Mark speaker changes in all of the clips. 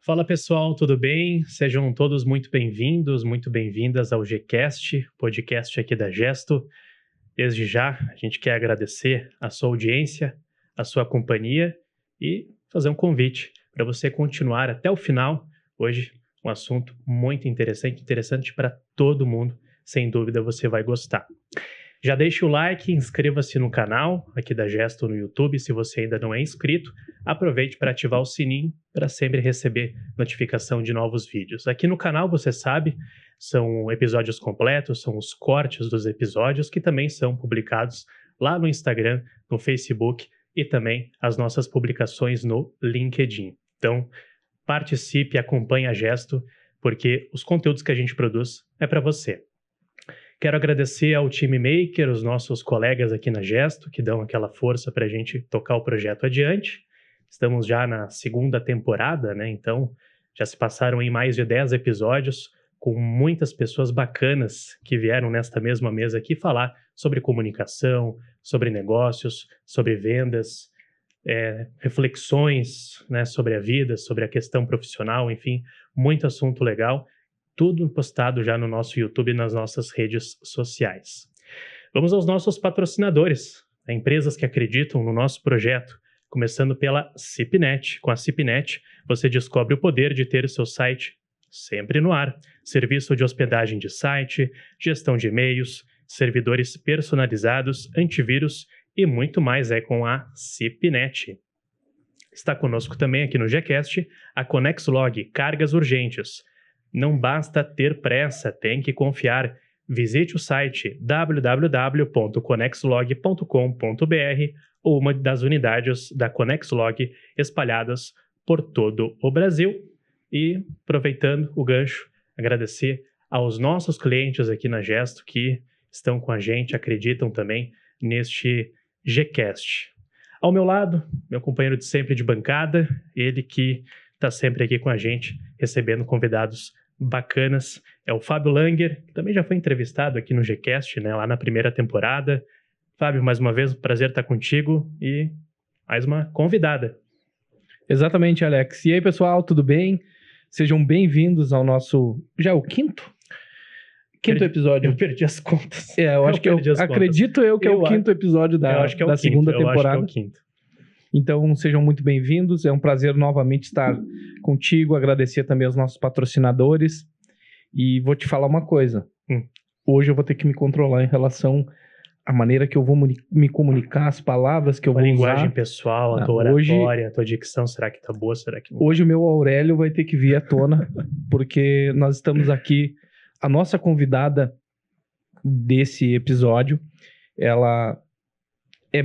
Speaker 1: Fala pessoal, tudo bem? Sejam todos muito bem-vindos, muito bem-vindas ao Gcast, podcast aqui da Gesto. Desde já, a gente quer agradecer a sua audiência, a sua companhia e fazer um convite para você continuar até o final. Hoje, um assunto muito interessante para todo mundo. Sem dúvida, você vai gostar. Já deixe o like, inscreva-se no canal aqui da Gesto no YouTube, se você ainda não é inscrito. Aproveite para ativar o sininho para sempre receber notificação de novos vídeos. Aqui no canal, você sabe, são episódios completos, são os cortes dos episódios que também são publicados lá no Instagram, no Facebook e também as nossas publicações no LinkedIn. Então, participe, acompanhe a Gesto, porque os conteúdos que a gente produz é para você. Quero agradecer ao Time Maker, os nossos colegas aqui na Gesto, que dão aquela força para a gente tocar o projeto adiante. Estamos já na segunda temporada, né? Então, já se passaram em mais de 10 episódios, com muitas pessoas bacanas que vieram nesta mesma mesa aqui falar sobre comunicação, sobre negócios, sobre vendas, reflexões, né, sobre a vida, sobre a questão profissional, enfim, muito assunto legal. Tudo postado já no nosso YouTube e nas nossas redes sociais. Vamos aos nossos patrocinadores, empresas que acreditam no nosso projeto, começando pela CIPNet. Com a CIPNet, você descobre o poder de ter o seu site sempre no ar. Serviço de hospedagem de site, gestão de e-mails, servidores personalizados, antivírus e muito mais com a CIPNet. Está conosco também aqui no Gcast a Conexlog, cargas urgentes. Não basta ter pressa, tem que confiar. Visite o site www.conexlog.com.br ou uma das unidades da Conexlog espalhadas por todo o Brasil. E, aproveitando o gancho, agradecer aos nossos clientes aqui na Gesto que estão com a gente, acreditam também neste Gcast. Ao meu lado, meu companheiro de sempre de bancada, ele que está sempre aqui com a gente, recebendo convidados bacanas, é o Fábio Langer, que também já foi entrevistado aqui no Gcast, né, lá na primeira temporada. Fábio, mais uma vez, um prazer estar contigo e mais uma convidada.
Speaker 2: Exatamente, Alex. E aí, pessoal, tudo bem? Sejam bem-vindos ao nosso... Já é o quinto episódio.
Speaker 1: Eu perdi as contas.
Speaker 2: Eu acho que acredito eu que é o quinto episódio da segunda temporada.
Speaker 1: Eu acho que é o quinto.
Speaker 2: Então, sejam muito bem-vindos. É um prazer novamente estar contigo. Agradecer também aos nossos patrocinadores. E vou te falar uma coisa. Hoje eu vou ter que me controlar em relação à maneira que eu vou me comunicar, as palavras que eu vou usar. A
Speaker 1: linguagem pessoal, a tua oratória, a tua dicção, será que tá boa? Será que não?
Speaker 2: Hoje o meu Aurélio vai ter que vir à tona, porque nós estamos aqui. A nossa convidada desse episódio, ela é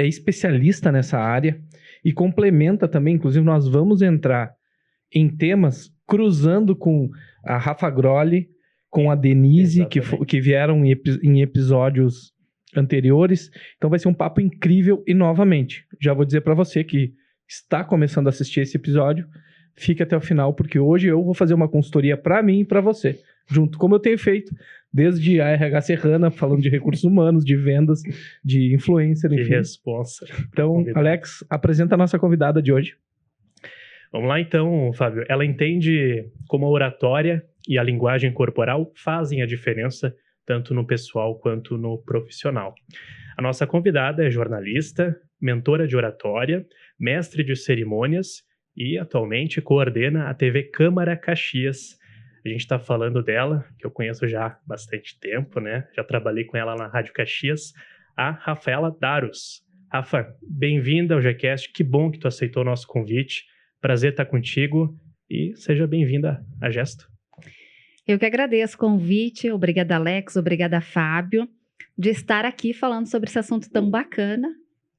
Speaker 2: especialista nessa área e complementa também, inclusive nós vamos entrar em temas cruzando com a Rafa Grolli, com a Denise, que vieram em episódios anteriores. Então vai ser um papo incrível e novamente, já vou dizer para você que está começando a assistir esse episódio, fique até o final, porque hoje eu vou fazer uma consultoria para mim e para você, junto, como eu tenho feito desde a RH Serrana, falando de recursos humanos, de vendas, de influencer, enfim.
Speaker 1: Que responsa.
Speaker 2: Então, Alex, apresenta a nossa convidada de hoje.
Speaker 1: Vamos lá então, Fábio. Ela entende como a oratória e a linguagem corporal fazem a diferença tanto no pessoal quanto no profissional. A nossa convidada é jornalista, mentora de oratória, mestre de cerimônias e atualmente coordena a TV Câmara Caxias. A gente está falando dela, que eu conheço já há bastante tempo, né? Já trabalhei com ela na Rádio Caxias, a Rafaela Daros. Rafa, bem-vinda ao Gcast, que bom que tu aceitou o nosso convite. Prazer estar contigo e seja bem-vinda à Gesto.
Speaker 3: Eu que agradeço o convite, obrigada Alex, obrigada Fábio, de estar aqui falando sobre esse assunto tão bacana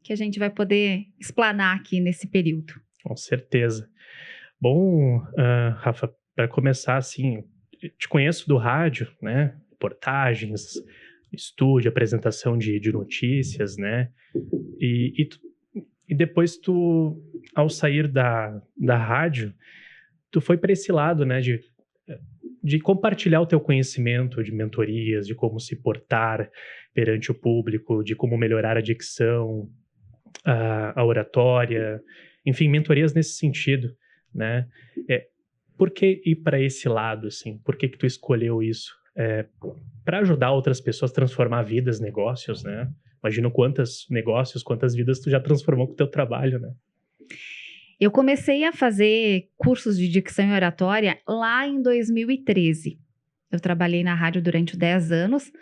Speaker 3: que a gente vai poder explanar aqui nesse período.
Speaker 1: Com certeza. Bom, Rafa, para começar, assim, te conheço do rádio, né? Reportagens, estúdio, apresentação de notícias, né? E depois tu, ao sair da rádio, tu foi para esse lado, né? De compartilhar o teu conhecimento de mentorias, de como se portar perante o público, de como melhorar a dicção, a oratória, enfim, mentorias nesse sentido, né? por que ir para esse lado, assim? Por que tu escolheu isso? Para ajudar outras pessoas a transformar vidas, negócios, né? Imagino quantos negócios, quantas vidas tu já transformou com o teu trabalho, né?
Speaker 3: Eu comecei a fazer cursos de dicção e oratória lá em 2013. Eu trabalhei na rádio durante 10 anos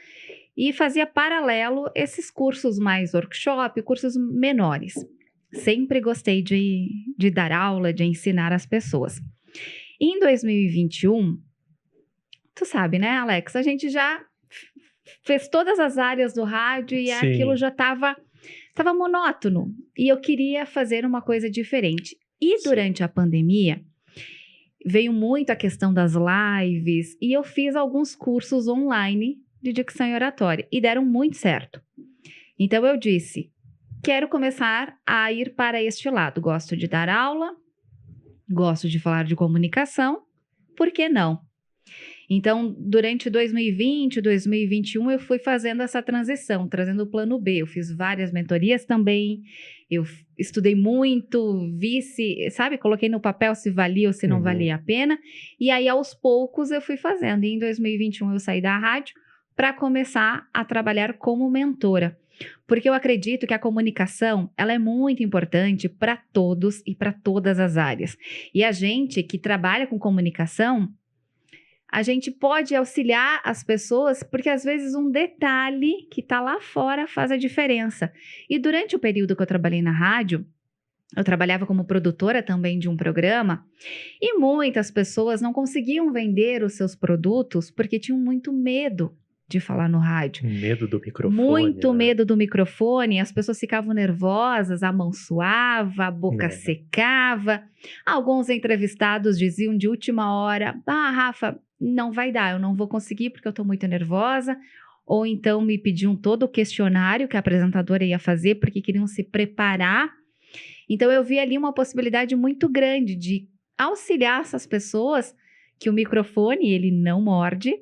Speaker 3: e fazia paralelo esses cursos mais workshop, cursos menores. Sempre gostei de dar aula, de ensinar as pessoas. Em 2021, tu sabe, né, Alex? A gente já fez todas as áreas do rádio e
Speaker 1: Sim.
Speaker 3: aquilo já estava monótono. E eu queria fazer uma coisa diferente. E durante a pandemia, veio muito a questão das lives e eu fiz alguns cursos online de dicção e oratória e deram muito certo. Então eu disse, quero começar a ir para este lado. Gosto de dar aula, gosto de falar de comunicação, por que não? Então, durante 2020, 2021, eu fui fazendo essa transição, trazendo o plano B. Eu fiz várias mentorias também, eu estudei muito, vi se, sabe, coloquei no papel se valia ou se não valia a pena. E aí, aos poucos, eu fui fazendo. E em 2021, eu saí da rádio para começar a trabalhar como mentora. Porque eu acredito que a comunicação, ela é muito importante para todos e para todas as áreas. E a gente que trabalha com comunicação, a gente pode auxiliar as pessoas porque às vezes um detalhe que está lá fora faz a diferença. E durante o período que eu trabalhei na rádio, eu trabalhava como produtora também de um programa e muitas pessoas não conseguiam vender os seus produtos porque tinham muito medo de falar no rádio.
Speaker 1: Medo do microfone.
Speaker 3: Muito
Speaker 1: né?
Speaker 3: medo do microfone, as pessoas ficavam nervosas, a mão suava, a boca secava. Alguns entrevistados diziam de última hora, Rafa, não vai dar, eu não vou conseguir porque eu estou muito nervosa. Ou então me pediam todo o questionário que a apresentadora ia fazer porque queriam se preparar. Então eu vi ali uma possibilidade muito grande de auxiliar essas pessoas que o microfone, ele não morde,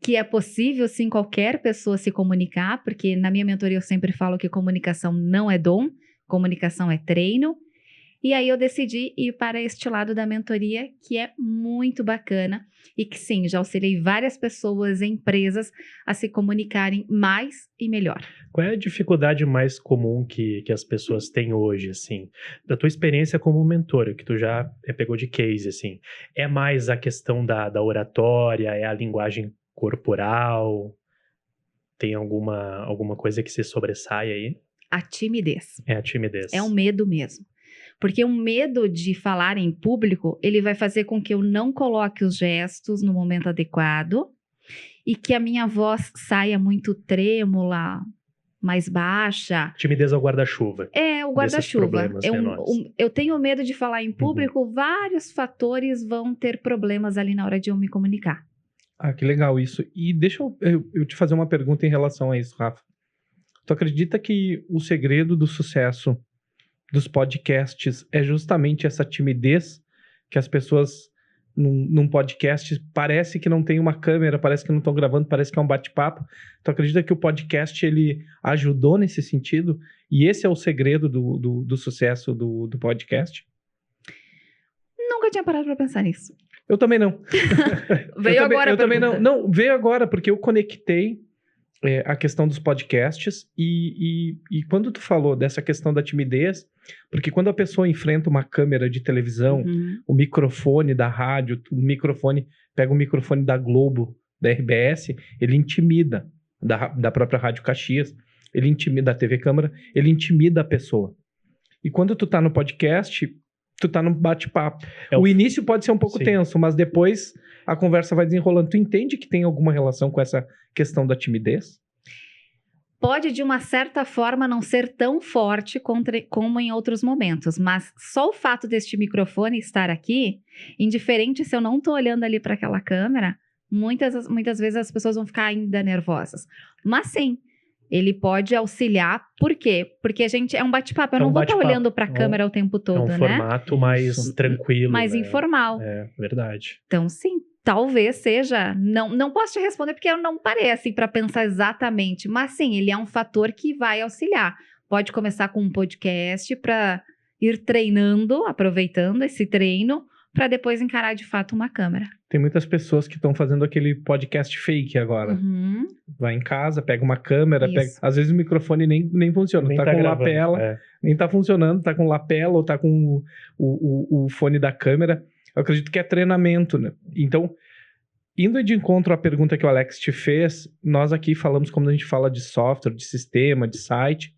Speaker 3: que é possível, sim, qualquer pessoa se comunicar, porque na minha mentoria eu sempre falo que comunicação não é dom, comunicação é treino. E aí eu decidi ir para este lado da mentoria, que é muito bacana e que, sim, já auxiliei várias pessoas, empresas a se comunicarem mais e melhor.
Speaker 1: Qual é a dificuldade mais comum que as pessoas têm hoje, assim? Da tua experiência como mentora, que tu já pegou de case, assim. É mais a questão da oratória, é a linguagem corporal? Tem alguma coisa que se sobressai aí?
Speaker 3: A timidez.
Speaker 1: É a timidez.
Speaker 3: É um medo mesmo. Porque o medo de falar em público, ele vai fazer com que eu não coloque os gestos no momento adequado e que a minha voz saia muito trêmula, mais baixa.
Speaker 1: Timidez ao guarda-chuva.
Speaker 3: É, o guarda-chuva. Eu tenho medo de falar em público, vários fatores vão ter problemas ali na hora de eu me comunicar.
Speaker 2: Ah, que legal isso. E deixa eu te fazer uma pergunta em relação a isso, Rafa. Tu acredita que o segredo do sucesso dos podcasts é justamente essa timidez que as pessoas num podcast parece que não tem uma câmera, parece que não estão gravando, parece que é um bate-papo. Tu acredita que o podcast ele ajudou nesse sentido? E esse é o segredo do sucesso do podcast?
Speaker 3: Nunca tinha parado para pensar nisso.
Speaker 2: Eu também não.
Speaker 3: Veio agora.
Speaker 2: Eu também não. Não, veio agora porque eu conectei a questão dos podcasts e quando tu falou dessa questão da timidez, porque quando a pessoa enfrenta uma câmera de televisão, o microfone da rádio, pega o microfone da Globo, da RBS, ele intimida, da própria Rádio Caxias, ele intimida, da TV Câmara, ele intimida a pessoa. E quando tu tá no podcast, tu tá no bate-papo. O início pode ser um pouco tenso, mas depois a conversa vai desenrolando. Tu entende que tem alguma relação com essa questão da timidez?
Speaker 3: Pode, de uma certa forma, não ser tão forte como em outros momentos, mas só o fato deste microfone estar aqui, indiferente se eu não tô olhando ali para aquela câmera, muitas vezes as pessoas vão ficar ainda nervosas. Mas sim, ele pode auxiliar. Por quê? Porque a gente é um bate-papo. Eu não vou estar olhando para a câmera o tempo todo, né?
Speaker 1: É um formato mais tranquilo.
Speaker 3: Mais informal.
Speaker 1: É, verdade.
Speaker 3: Então, sim, talvez seja. Não posso te responder porque eu não parei assim para pensar exatamente. Mas sim, ele é um fator que vai auxiliar. Pode começar com um podcast para ir treinando, aproveitando esse treino, para depois encarar de fato uma câmera.
Speaker 2: Tem muitas pessoas que estão fazendo aquele podcast fake agora.
Speaker 3: Uhum.
Speaker 2: Vai em casa, pega uma câmera,
Speaker 3: Isso.
Speaker 2: às vezes o microfone nem funciona.
Speaker 1: Nem
Speaker 2: tá com
Speaker 1: gravando,
Speaker 2: lapela, nem tá funcionando, tá com lapela ou tá com o fone da câmera. Eu acredito que é treinamento, né? Então, indo de encontro à pergunta que o Alex te fez, nós aqui falamos, como a gente fala de software, de sistema, de site,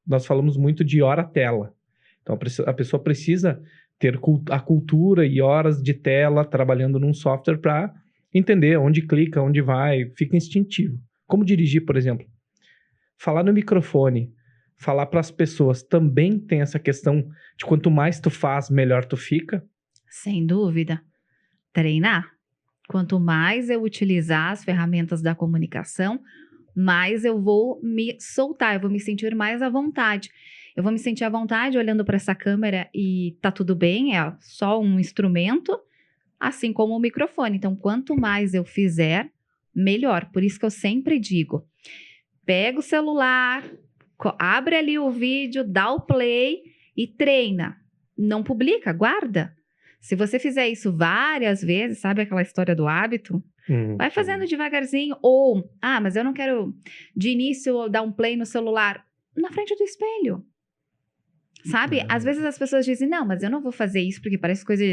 Speaker 2: nós falamos muito de hora-tela. Então, a pessoa precisa ter a cultura e horas de tela trabalhando num software para entender onde clica, onde vai, fica instintivo. Como dirigir, por exemplo. Falar no microfone, falar para as pessoas, também tem essa questão de quanto mais tu faz, melhor tu fica.
Speaker 3: Sem dúvida. Treinar. Quanto mais eu utilizar as ferramentas da comunicação, mais eu vou me soltar, eu vou me sentir mais à vontade. Eu vou me sentir à vontade olhando para essa câmera e tá tudo bem, é só um instrumento, assim como o microfone. Então, quanto mais eu fizer, melhor. Por isso que eu sempre digo, pega o celular, abre ali o vídeo, dá o play e treina. Não publica, guarda. Se você fizer isso várias vezes, sabe aquela história do hábito? Vai fazendo devagarzinho. Ou, mas eu não quero de início dar um play no celular. Na frente do espelho. Sabe? Às vezes as pessoas dizem, não, mas eu não vou fazer isso porque parece coisa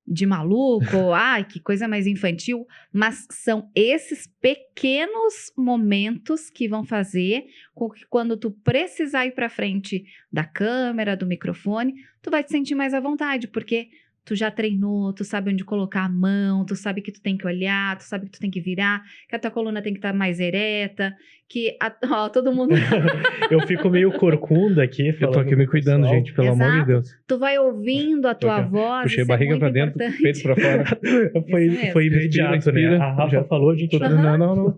Speaker 3: de maluco. Ou, que coisa mais infantil. Mas são esses pequenos momentos que vão fazer com que quando tu precisar ir pra frente da câmera, do microfone, tu vai te sentir mais à vontade. Porque tu já treinou, tu sabe onde colocar a mão, tu sabe que tu tem que olhar, tu sabe que tu tem que virar, que a tua coluna tem que estar mais ereta, que todo mundo...
Speaker 1: Eu fico meio corcunda aqui.
Speaker 2: Eu tô aqui me cuidando,
Speaker 1: pessoal.
Speaker 2: gente, pelo amor de Deus.
Speaker 3: Tu vai ouvindo a tua voz,
Speaker 2: Puxei
Speaker 3: isso
Speaker 2: barriga
Speaker 3: é
Speaker 2: pra
Speaker 3: muito
Speaker 2: dentro,
Speaker 3: importante.
Speaker 2: peito pra fora.
Speaker 1: Foi imediato,
Speaker 2: Respira,
Speaker 1: né? A Rafa
Speaker 2: já
Speaker 1: falou, a gente...
Speaker 2: Não.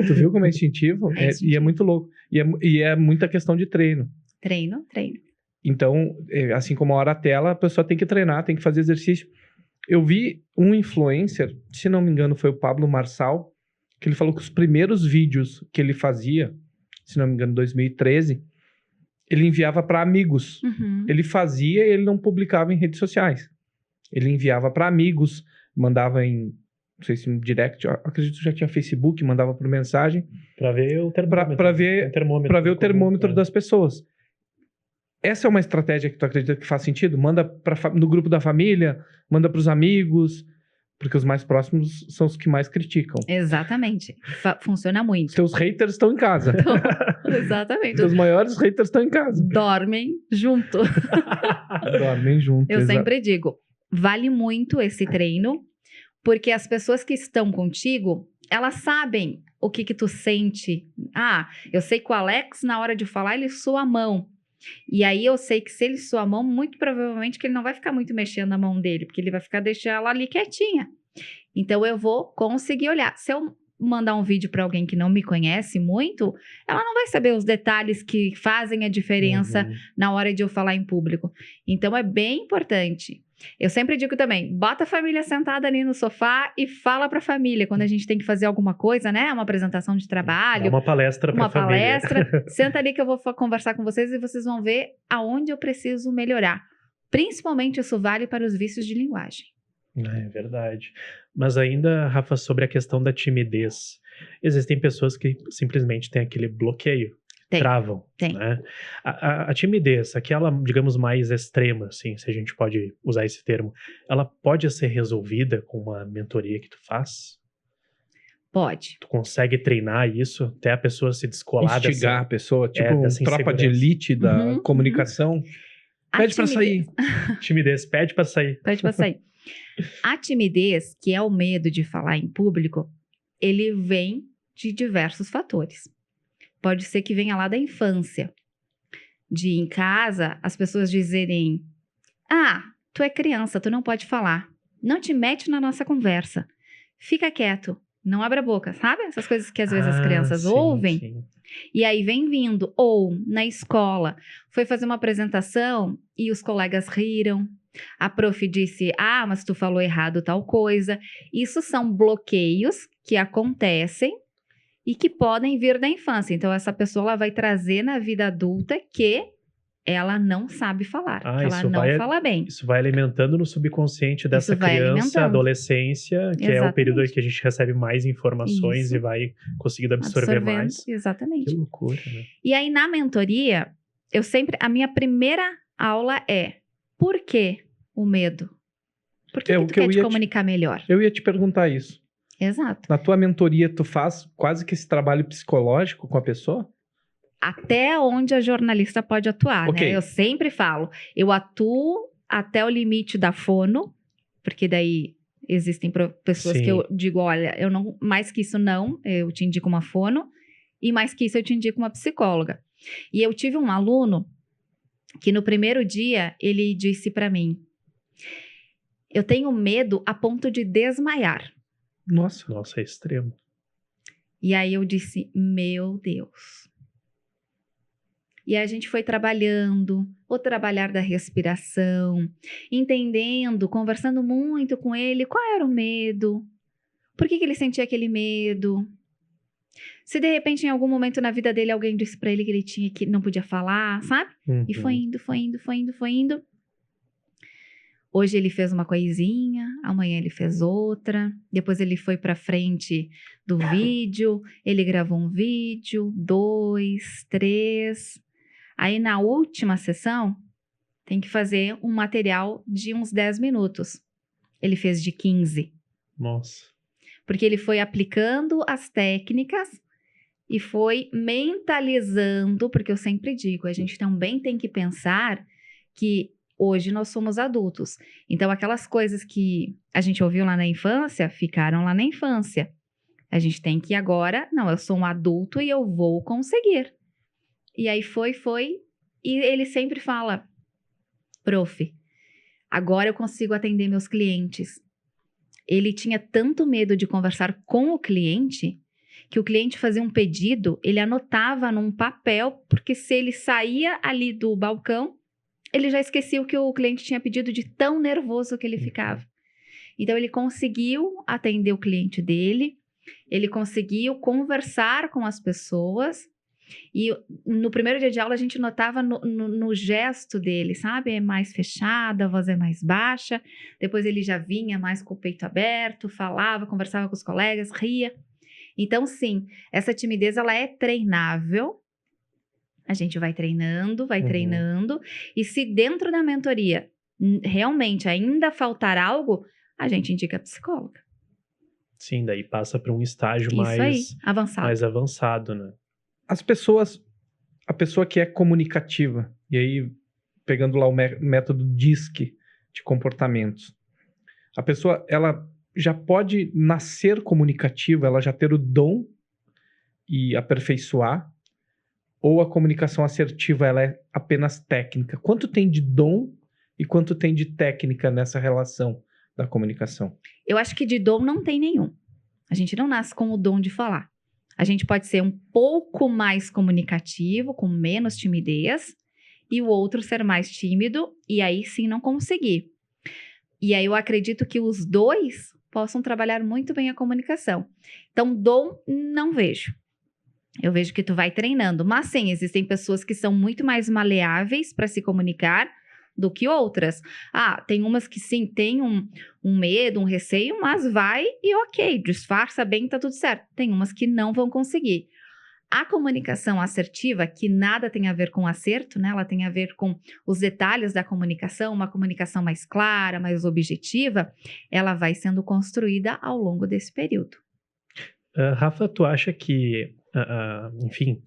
Speaker 2: Tu viu como é instintivo?
Speaker 3: É instintivo.
Speaker 2: E é muito louco. E é muita questão de treino.
Speaker 3: Treino.
Speaker 2: Então, assim como a hora-tela, a pessoa tem que treinar, tem que fazer exercício. Eu vi um influencer, se não me engano foi o Pablo Marçal, que ele falou que os primeiros vídeos que ele fazia, se não me engano, em 2013, ele enviava para amigos.
Speaker 3: Uhum.
Speaker 2: Ele fazia e ele não publicava em redes sociais. Ele enviava para amigos, mandava em, não sei se em direct, acredito que já tinha Facebook, mandava por mensagem.
Speaker 1: Para ver o termômetro.
Speaker 2: Para ver o termômetro das pessoas. Essa é uma estratégia que tu acredita que faz sentido? Manda no grupo da família, manda para os amigos, porque os mais próximos são os que mais criticam.
Speaker 3: Exatamente. Funciona muito.
Speaker 2: Teus haters estão em casa.
Speaker 3: Exatamente.
Speaker 2: Teus maiores haters estão em casa.
Speaker 3: Dormem junto.
Speaker 2: Dormem junto.
Speaker 3: Eu sempre digo, vale muito esse treino, porque as pessoas que estão contigo, elas sabem o que tu sente. Eu sei que o Alex, na hora de falar, ele sua a mão. E aí eu sei que se ele suar a mão, muito provavelmente que ele não vai ficar muito mexendo a mão dele, porque ele vai ficar deixando ela ali quietinha. Então eu vou conseguir olhar. Se eu mandar um vídeo para alguém que não me conhece muito, ela não vai saber os detalhes que fazem a diferença na hora de eu falar em público. Então é bem importante. Eu sempre digo também, bota a família sentada ali no sofá e fala para a família quando a gente tem que fazer alguma coisa, né? Uma apresentação de trabalho.
Speaker 1: É uma palestra para a família.
Speaker 3: Uma palestra. Senta ali que eu vou conversar com vocês e vocês vão ver aonde eu preciso melhorar. Principalmente isso vale para os vícios de linguagem.
Speaker 1: É verdade. Mas ainda, Rafa, sobre a questão da timidez. Existem pessoas que simplesmente têm aquele bloqueio. Travam, né? A timidez, aquela, digamos, mais extrema, assim, se a gente pode usar esse termo, ela pode ser resolvida com uma mentoria que tu faz?
Speaker 3: Pode.
Speaker 1: Tu consegue treinar isso até a pessoa se descolar
Speaker 2: instigar a pessoa, tipo tropa de
Speaker 1: insegurança.
Speaker 2: elite da comunicação. Pede pra sair.
Speaker 1: Timidez, pede pra sair.
Speaker 3: Pede pra sair. A timidez, que é o medo de falar em público, ele vem de diversos fatores. Pode ser que venha lá da infância. De em casa, as pessoas dizerem, tu é criança, tu não pode falar. Não te mete na nossa conversa. Fica quieto, não abra a boca. Sabe? Essas coisas que às vezes as crianças ouvem.
Speaker 1: Sim.
Speaker 3: E aí vem vindo. Ou na escola, foi fazer uma apresentação e os colegas riram. A prof disse, mas tu falou errado tal coisa. Isso são bloqueios que acontecem e que podem vir da infância. Então, essa pessoa ela vai trazer na vida adulta que ela não sabe falar,
Speaker 1: Ah,
Speaker 3: que ela
Speaker 1: isso
Speaker 3: não
Speaker 1: vai-
Speaker 3: fala bem.
Speaker 1: Isso vai alimentando no subconsciente dessa
Speaker 3: Isso vai
Speaker 1: criança,
Speaker 3: alimentando.
Speaker 1: adolescência, que é o período
Speaker 3: Exatamente.
Speaker 1: que a gente recebe mais informações
Speaker 3: Isso.
Speaker 1: e vai conseguindo absorver mais. Que
Speaker 3: Exatamente.
Speaker 1: loucura, né?
Speaker 3: E aí, na mentoria, a minha primeira aula é: por que o medo? Por que,
Speaker 2: É
Speaker 3: que
Speaker 2: o
Speaker 3: tu
Speaker 2: que eu
Speaker 3: quer te
Speaker 2: ia te-
Speaker 3: comunicar melhor?
Speaker 2: Eu ia te perguntar isso.
Speaker 3: Exato.
Speaker 2: Na tua mentoria, tu faz quase que esse trabalho psicológico com a pessoa?
Speaker 3: Até onde a jornalista pode atuar,
Speaker 2: Ok.
Speaker 3: né? Eu sempre falo, eu atuo até o limite da fono, porque daí existem pessoas
Speaker 1: Sim.
Speaker 3: que eu digo, olha, eu não, mais que isso não, eu te indico uma fono, e mais que isso eu te indico uma psicóloga. E eu tive um aluno que no primeiro dia ele disse para mim: eu tenho medo a ponto de desmaiar.
Speaker 2: Nossa.
Speaker 1: Nossa, é extremo.
Speaker 3: E aí eu disse, meu Deus. E aí a gente foi trabalhando, o trabalhar da respiração, entendendo, conversando muito com ele, qual era o medo, por que ele sentia aquele medo. Se de repente em algum momento na vida dele alguém disse pra ele que ele tinha que não podia falar, sabe? E foi
Speaker 1: Uhum.
Speaker 3: indo, foi indo, foi indo, foi indo. Hoje ele fez uma coisinha, amanhã ele fez outra, depois ele foi pra frente do vídeo, ele gravou um vídeo, 2, 3. Aí na última sessão tem que fazer um material de uns 10 minutos. Ele fez de 15,
Speaker 1: Nossa.
Speaker 3: porque ele foi aplicando as técnicas e foi mentalizando, porque eu sempre digo, a gente também tem que pensar que hoje nós somos adultos. Então, aquelas coisas que a gente ouviu lá na infância, ficaram lá na infância. A gente tem que agora, não, eu sou um adulto e eu vou conseguir. E aí foi. E ele sempre fala, prof, agora eu consigo atender meus clientes. Ele tinha tanto medo de conversar com o cliente, que o cliente fazia um pedido, ele anotava num papel, porque se ele saía ali do balcão, ele já esquecia o que o cliente tinha pedido de tão nervoso que ele ficava. Então, ele conseguiu atender o cliente dele, ele conseguiu conversar com as pessoas, e no primeiro dia de aula a gente notava no gesto dele, sabe? É mais fechada, a voz é mais baixa, depois ele já vinha mais com o peito aberto, falava, conversava com os colegas, ria. Então, sim, essa timidez, ela é treinável. A gente vai treinando, e se dentro da mentoria realmente ainda faltar algo, a gente indica a psicóloga.
Speaker 1: Sim, daí passa para um estágio
Speaker 3: Isso aí,
Speaker 1: mais avançado, né?
Speaker 2: As pessoas, a pessoa que é comunicativa, e aí pegando lá o método DISC de comportamentos, a pessoa, ela já pode nascer comunicativa, ela já ter o dom e aperfeiçoar, ou a comunicação assertiva, ela é apenas técnica? Quanto tem de dom e quanto tem de técnica nessa relação da comunicação?
Speaker 3: Eu acho que de dom não tem nenhum. A gente não nasce com o dom de falar. A gente pode ser um pouco mais comunicativo, com menos timidez, e o outro ser mais tímido, e aí sim não conseguir. E aí eu acredito que os dois possam trabalhar muito bem a comunicação. Então, dom, não vejo. Eu vejo que tu vai treinando. Mas sim, existem pessoas que são muito mais maleáveis para se comunicar do que outras. Ah, tem umas que sim, tem um medo, um receio, mas vai e ok, disfarça bem, tá tudo certo. Tem umas que não vão conseguir. A comunicação assertiva, que nada tem a ver com acerto, né? Ela tem a ver com os detalhes da comunicação, uma comunicação mais clara, mais objetiva, ela vai sendo construída ao longo desse período.
Speaker 1: Rafa, tu acha que, enfim,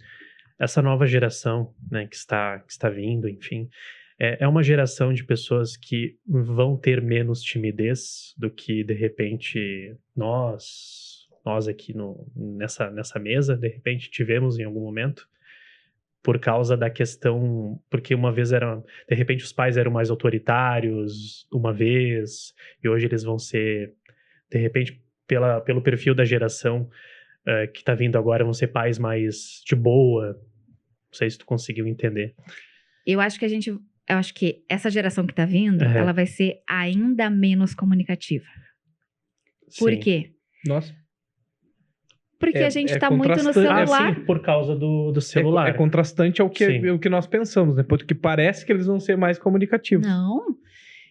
Speaker 1: essa nova geração, né, que está vindo, enfim, é uma geração de pessoas que vão ter menos timidez do que, de repente, nós aqui nessa mesa, de repente, tivemos em algum momento, por causa da questão, porque uma vez de repente os pais eram mais autoritários, uma vez, e hoje eles vão ser, de repente, pelo perfil da geração que está vindo agora, vão ser pais mais de boa. Não sei se tu conseguiu entender.
Speaker 3: Eu acho que essa geração que tá vindo,
Speaker 1: Uhum.
Speaker 3: ela vai ser ainda menos comunicativa. Por
Speaker 1: Sim.
Speaker 3: quê?
Speaker 2: Nossa.
Speaker 3: Porque a gente tá muito no
Speaker 2: contrastante.
Speaker 3: celular.
Speaker 1: sim, por causa do celular.
Speaker 2: É contrastante ao
Speaker 1: Sim.
Speaker 2: o que nós pensamos, né? Porque parece que eles vão ser mais comunicativos.
Speaker 3: Não.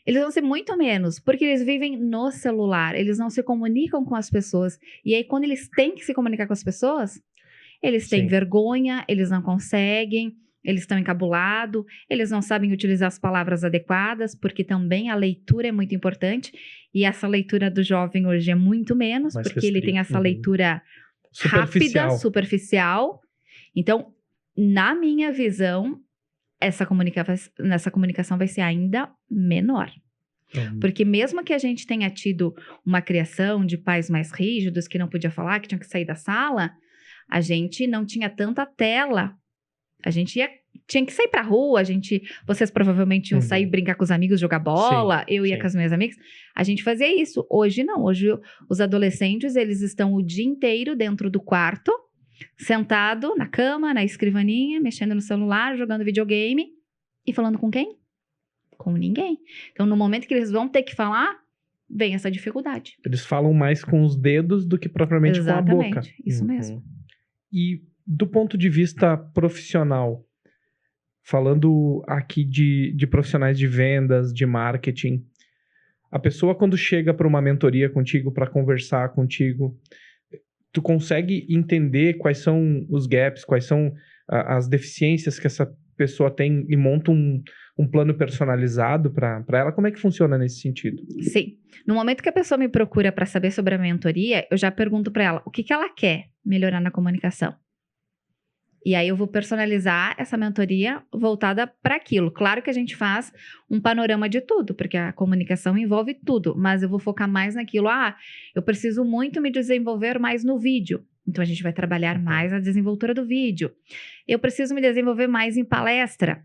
Speaker 3: Eles vão ser muito menos, porque eles vivem no celular, eles não se comunicam com as pessoas. E aí, quando eles têm que se comunicar com as pessoas, eles têm
Speaker 1: Sim.
Speaker 3: vergonha, eles não conseguem, eles estão encabulados, eles não sabem utilizar as palavras adequadas, porque também a leitura é muito importante. E essa leitura do jovem hoje é muito menos,
Speaker 1: Mais
Speaker 3: porque ele tem
Speaker 1: restrito.
Speaker 3: essa leitura rápida, superficial. Então, na minha visão, essa comunicação vai ser ainda menor.
Speaker 1: Uhum.
Speaker 3: Porque mesmo que a gente tenha tido uma criação de pais mais rígidos, que não podia falar, que tinha que sair da sala, a gente não tinha tanta tela. A gente tinha que sair pra rua, vocês provavelmente iam sair brincar com os amigos, jogar bola, eu ia
Speaker 1: sim.
Speaker 3: com as minhas amigas. A gente fazia isso. Hoje não. Hoje os adolescentes, eles estão o dia inteiro dentro do quarto, sentado na cama, na escrivaninha, mexendo no celular, jogando videogame e falando com quem? Com ninguém. Então, no momento que eles vão ter que falar, vem essa dificuldade.
Speaker 2: Eles falam mais com os dedos do que propriamente com a boca.
Speaker 3: Exatamente, isso mesmo.
Speaker 2: E do ponto de vista profissional, falando aqui de profissionais de vendas, de marketing, a pessoa quando chega para uma mentoria contigo, para conversar contigo, tu consegue entender quais são os gaps, quais são as deficiências que essa pessoa tem e monta um plano personalizado para ela? Como é que funciona nesse sentido?
Speaker 3: Sim. No momento que a pessoa me procura para saber sobre a mentoria, eu já pergunto para ela o que ela quer melhorar na comunicação. E aí eu vou personalizar essa mentoria voltada para aquilo. Claro que a gente faz um panorama de tudo, porque a comunicação envolve tudo, mas eu vou focar mais naquilo. Eu preciso muito me desenvolver mais no vídeo. Então a gente vai trabalhar mais a desenvoltura do vídeo. Eu preciso me desenvolver mais em palestra,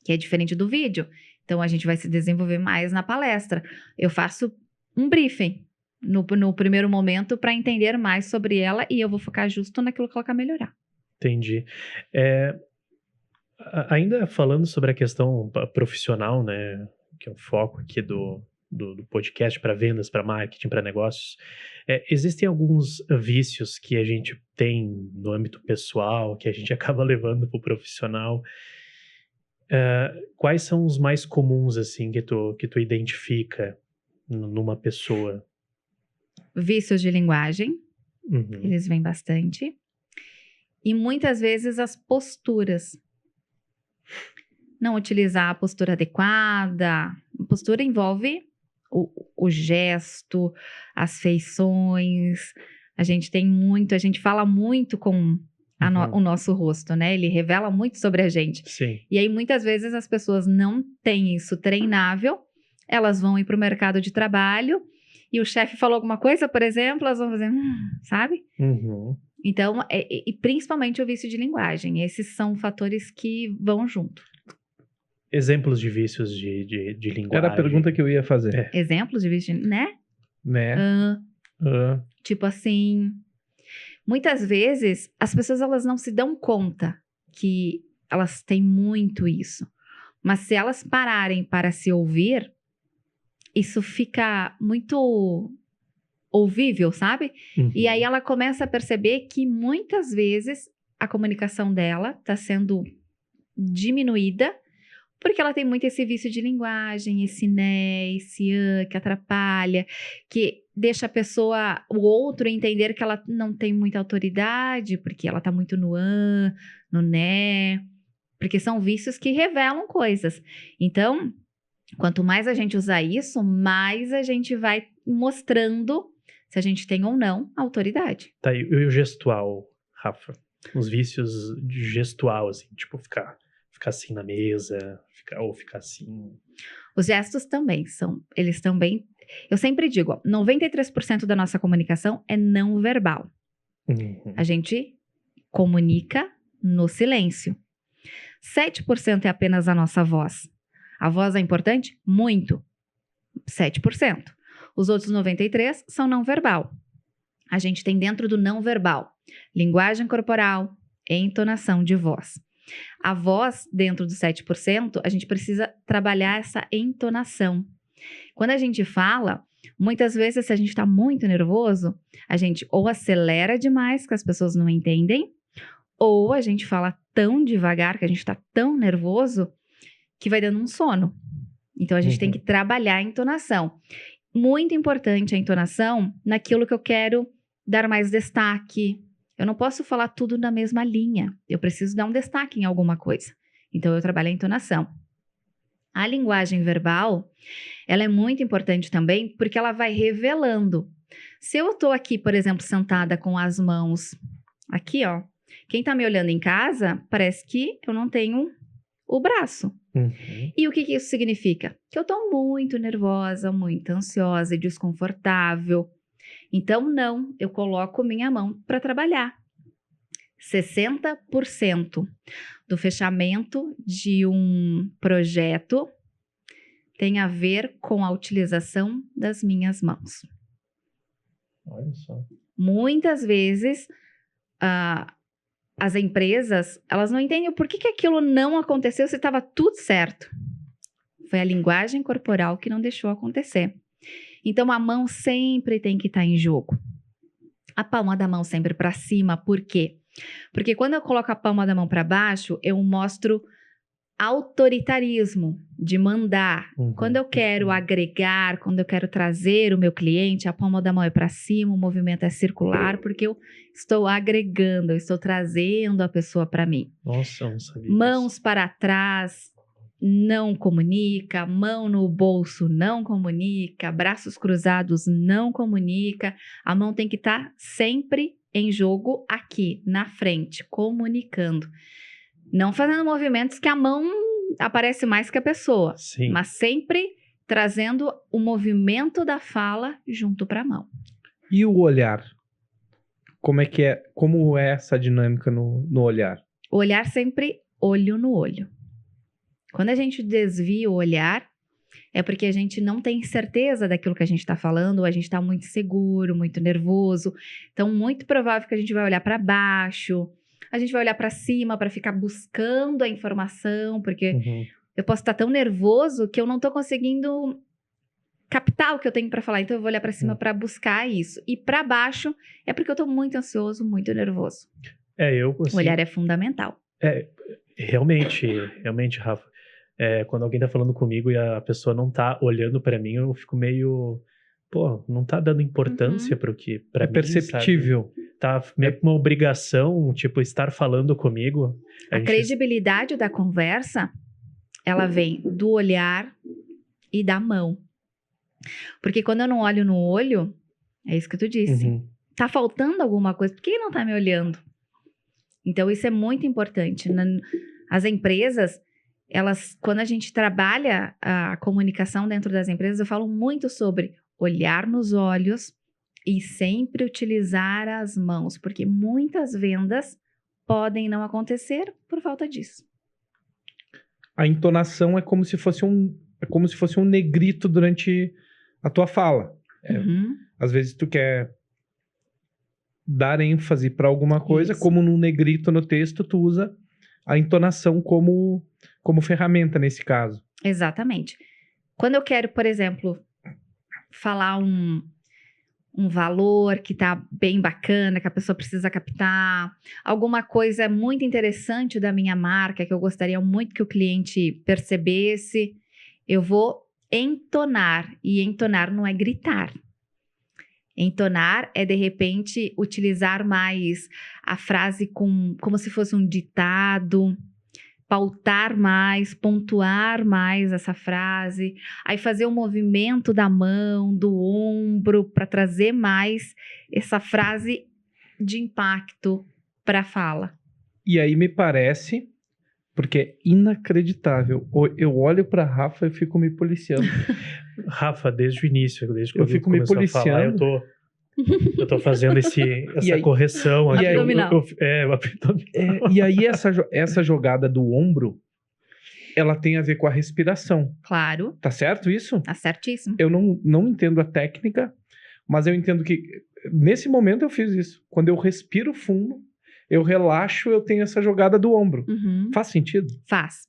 Speaker 3: que é diferente do vídeo. Então a gente vai se desenvolver mais na palestra. Eu faço um briefing no primeiro momento para entender mais sobre ela e eu vou focar justo naquilo que ela quer melhorar.
Speaker 1: Entendi. Ainda falando sobre a questão profissional, né, que é o foco aqui do podcast para vendas, para marketing, para negócios, existem alguns vícios que a gente tem no âmbito pessoal, que a gente acaba levando para o profissional. Quais são os mais comuns, assim, que tu identifica numa pessoa?
Speaker 3: Vícios de linguagem, eles vêm bastante. E muitas vezes as posturas. Não utilizar a postura adequada. A postura envolve o gesto, as feições. A gente fala muito com o nosso rosto, né? Ele revela muito sobre a gente.
Speaker 1: Sim.
Speaker 3: E aí, muitas vezes, as pessoas não têm isso treinável. Elas vão ir para o mercado de trabalho e o chefe falou alguma coisa, por exemplo, elas vão fazer, sabe? Então, e principalmente o vício de linguagem. Esses são fatores que vão junto.
Speaker 1: Exemplos de vícios de linguagem.
Speaker 2: Era a pergunta que eu ia fazer.
Speaker 3: Exemplos de vício, né? Tipo assim, muitas vezes as pessoas elas não se dão conta que elas têm muito isso. Mas se elas pararem para se ouvir, isso fica muito ouvível, sabe? E aí ela começa a perceber que muitas vezes a comunicação dela está sendo diminuída porque ela tem muito esse vício de linguagem, esse né, esse que atrapalha, que deixa a pessoa, o outro entender que ela não tem muita autoridade, porque ela tá muito no no né, porque são vícios que revelam coisas. Então, quanto mais a gente usar isso, mais a gente vai mostrando se a gente tem ou não autoridade.
Speaker 1: Tá, e o gestual, Rafa? Os vícios de gestual, assim, tipo ficar assim na mesa, ficar assim.
Speaker 3: Os gestos também eles também, eu sempre digo, 93% da nossa comunicação é não verbal. A gente comunica no silêncio. 7% é apenas a nossa voz. A voz é importante? Muito. 7%. Os outros 93% são não verbal. A gente tem dentro do não verbal linguagem corporal, entonação de voz. A voz, dentro dos 7%, a gente precisa trabalhar essa entonação. Quando a gente fala, Muitas vezes, se a gente está muito nervoso, a gente ou acelera demais, que as pessoas não entendem, ou a gente fala tão devagar, que a gente está tão nervoso, que vai dando um sono. Então, a gente tem que trabalhar a entonação. Muito importante a entonação naquilo que eu quero dar mais destaque. Eu não posso falar tudo na mesma linha. Eu preciso dar um destaque em alguma coisa. Então, eu trabalho a entonação. A linguagem verbal, ela é muito importante também, porque ela vai revelando. Se eu estou aqui, por exemplo, sentada com as mãos aqui, ó. Quem está me olhando em casa, parece que eu não tenho o braço. E o que isso significa? Que eu estou muito nervosa, muito ansiosa e desconfortável. Então, não, eu coloco minha mão para trabalhar. 60% do fechamento de um projeto tem a ver com a utilização das minhas mãos.
Speaker 2: Olha só.
Speaker 3: Muitas vezes, as empresas, elas não entendem por que aquilo não aconteceu se estava tudo certo. Foi a linguagem corporal que não deixou acontecer. Então, a mão sempre tem que estar em jogo. A palma da mão sempre para cima. Por quê? Porque quando eu coloco a palma da mão para baixo, eu mostro autoritarismo de mandar. Quando eu quero agregar, quando eu quero trazer o meu cliente, a palma da mão é para cima, o movimento é circular, porque eu estou agregando, eu estou trazendo a pessoa para mim.
Speaker 1: Nossa, eu não sabia
Speaker 3: Mãos
Speaker 1: disso.
Speaker 3: para trás não comunica, mão no bolso não comunica, braços cruzados não comunica. A mão tem que estar sempre em jogo aqui, na frente, comunicando. Não fazendo movimentos que a mão aparece mais que a pessoa,
Speaker 1: Sim.
Speaker 3: mas sempre trazendo o movimento da fala junto para a mão.
Speaker 2: E o olhar? Como é essa dinâmica no olhar?
Speaker 3: O olhar sempre olho no olho. Quando a gente desvia o olhar, é porque a gente não tem certeza daquilo que a gente está falando, ou a gente está muito seguro, muito nervoso. Então, muito provável que a gente vai olhar para baixo, a gente vai olhar para cima para ficar buscando a informação, porque eu posso estar tão nervoso que eu não estou conseguindo captar o que eu tenho para falar. Então, eu vou olhar para cima para buscar isso. E para baixo é porque eu estou muito ansioso, muito nervoso.
Speaker 1: Assim,
Speaker 3: O olhar é fundamental.
Speaker 1: Realmente, Rafa. Quando alguém tá falando comigo e a pessoa não tá olhando pra mim, eu fico meio... Pô, não tá dando importância pro que... Pra mim,
Speaker 2: perceptível.
Speaker 1: Sabe? Tá meio que uma obrigação, tipo, estar falando comigo.
Speaker 3: A credibilidade da conversa, ela vem do olhar e da mão. Porque quando eu não olho no olho, é isso que tu disse. Tá faltando alguma coisa, por que não tá me olhando? Então, isso é muito importante. As empresas... quando a gente trabalha a comunicação dentro das empresas, eu falo muito sobre olhar nos olhos e sempre utilizar as mãos, porque muitas vendas podem não acontecer por falta disso.
Speaker 2: A entonação é como se fosse um negrito durante a tua fala. Às vezes tu quer dar ênfase para alguma coisa,
Speaker 3: Isso.
Speaker 2: como num negrito no texto, tu usa a entonação como ferramenta nesse caso.
Speaker 3: Exatamente. Quando eu quero, por exemplo, falar um valor que está bem bacana, que a pessoa precisa captar, alguma coisa muito interessante da minha marca, que eu gostaria muito que o cliente percebesse, eu vou entonar. E entonar não é gritar. Entonar é, de repente, utilizar mais a frase como se fosse um ditado, pautar mais, pontuar mais essa frase, aí fazer o movimento da mão, do ombro, para trazer mais essa frase de impacto para a fala.
Speaker 2: E aí me parece, porque é inacreditável, eu olho para Rafa e fico me policiando.
Speaker 1: Rafa, desde o início, desde que
Speaker 2: eu fico me policiando.
Speaker 1: Eu tô fazendo essa correção aqui.
Speaker 3: Abdominal.
Speaker 1: O abdominal.
Speaker 2: E aí essa jogada do ombro, ela tem a ver com a respiração.
Speaker 3: Claro.
Speaker 2: Tá certo isso?
Speaker 3: Tá certíssimo.
Speaker 2: Eu não entendo a técnica, mas eu entendo que nesse momento eu fiz isso. Quando eu respiro fundo, eu relaxo, eu tenho essa jogada do ombro. Faz sentido?
Speaker 3: Faz.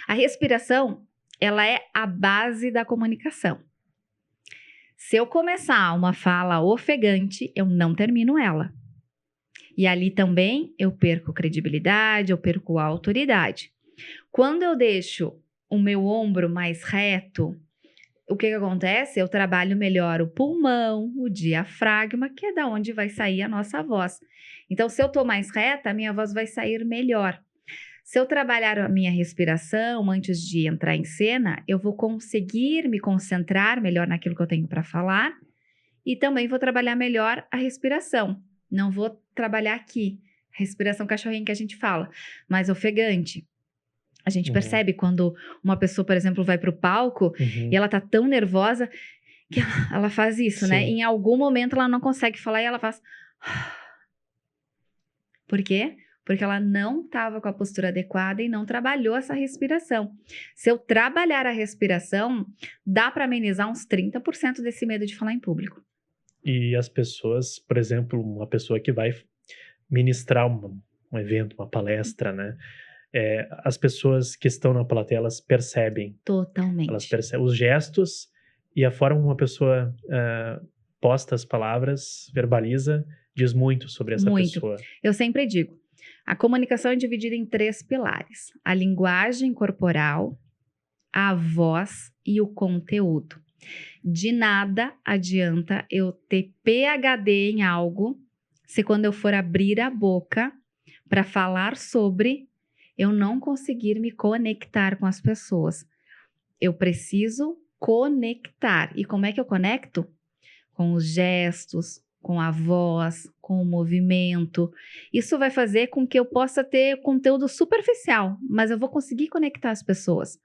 Speaker 3: A respiração, ela é a base da comunicação. Se eu começar uma fala ofegante, eu não termino ela. E ali também eu perco credibilidade, eu perco a autoridade. Quando eu deixo o meu ombro mais reto, o que acontece? Eu trabalho melhor o pulmão, o diafragma, que é da onde vai sair a nossa voz. Então, se eu estou mais reta, a minha voz vai sair melhor. Se eu trabalhar a minha respiração antes de entrar em cena, eu vou conseguir me concentrar melhor naquilo que eu tenho para falar e também vou trabalhar melhor a respiração. Não vou trabalhar aqui, respiração cachorrinho que a gente fala, mas ofegante. A gente percebe quando uma pessoa, por exemplo, vai para o palco e ela tá tão nervosa que ela faz isso, né? Em algum momento ela não consegue falar e ela faz... Por quê? Porque ela não estava com a postura adequada e não trabalhou essa respiração. Se eu trabalhar a respiração, dá para amenizar uns 30% desse medo de falar em público.
Speaker 1: E as pessoas, por exemplo, uma pessoa que vai ministrar um evento, uma palestra, né? As pessoas que estão na plateia, elas percebem.
Speaker 3: Totalmente.
Speaker 1: Elas percebem os gestos e a forma como uma pessoa posta as palavras, verbaliza, diz muito sobre essa pessoa.
Speaker 3: Eu sempre digo, a comunicação é dividida em 3 pilares. A linguagem corporal, a voz e o conteúdo. De nada adianta eu ter PhD em algo se quando eu for abrir a boca para falar sobre, eu não conseguir me conectar com as pessoas. Eu preciso conectar. E como é que eu conecto? Com os gestos, com a voz, com o movimento. Isso vai fazer com que eu possa ter conteúdo superficial, mas eu vou conseguir conectar as pessoas.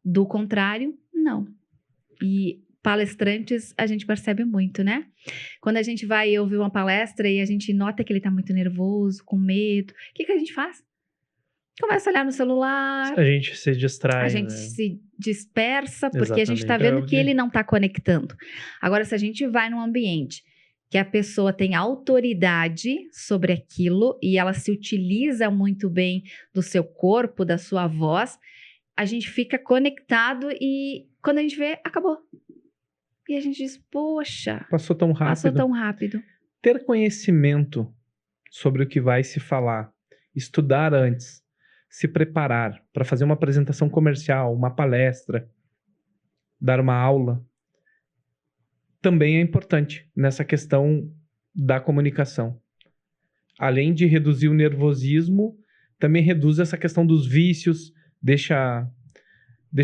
Speaker 3: Do contrário, não. E palestrantes a gente percebe muito, né? Quando a gente vai ouvir uma palestra e a gente nota que ele tá muito nervoso, com medo, o que a gente faz? Começa a olhar no celular.
Speaker 1: A gente se distrai,
Speaker 3: a gente
Speaker 1: né?
Speaker 3: se dispersa, porque
Speaker 1: Exatamente.
Speaker 3: a gente tá vendo que ele não tá conectando. Agora, se a gente vai num ambiente que a pessoa tem autoridade sobre aquilo e ela se utiliza muito bem do seu corpo, da sua voz, a gente fica conectado e quando a gente vê, acabou. E a gente diz, poxa,
Speaker 2: Passou tão rápido.
Speaker 3: passou tão rápido.
Speaker 2: Ter conhecimento sobre o que vai se falar, estudar antes, se preparar para fazer uma apresentação comercial, uma palestra, dar uma aula, também é importante nessa questão da comunicação. Além de reduzir o nervosismo, também reduz essa questão dos vícios, deixa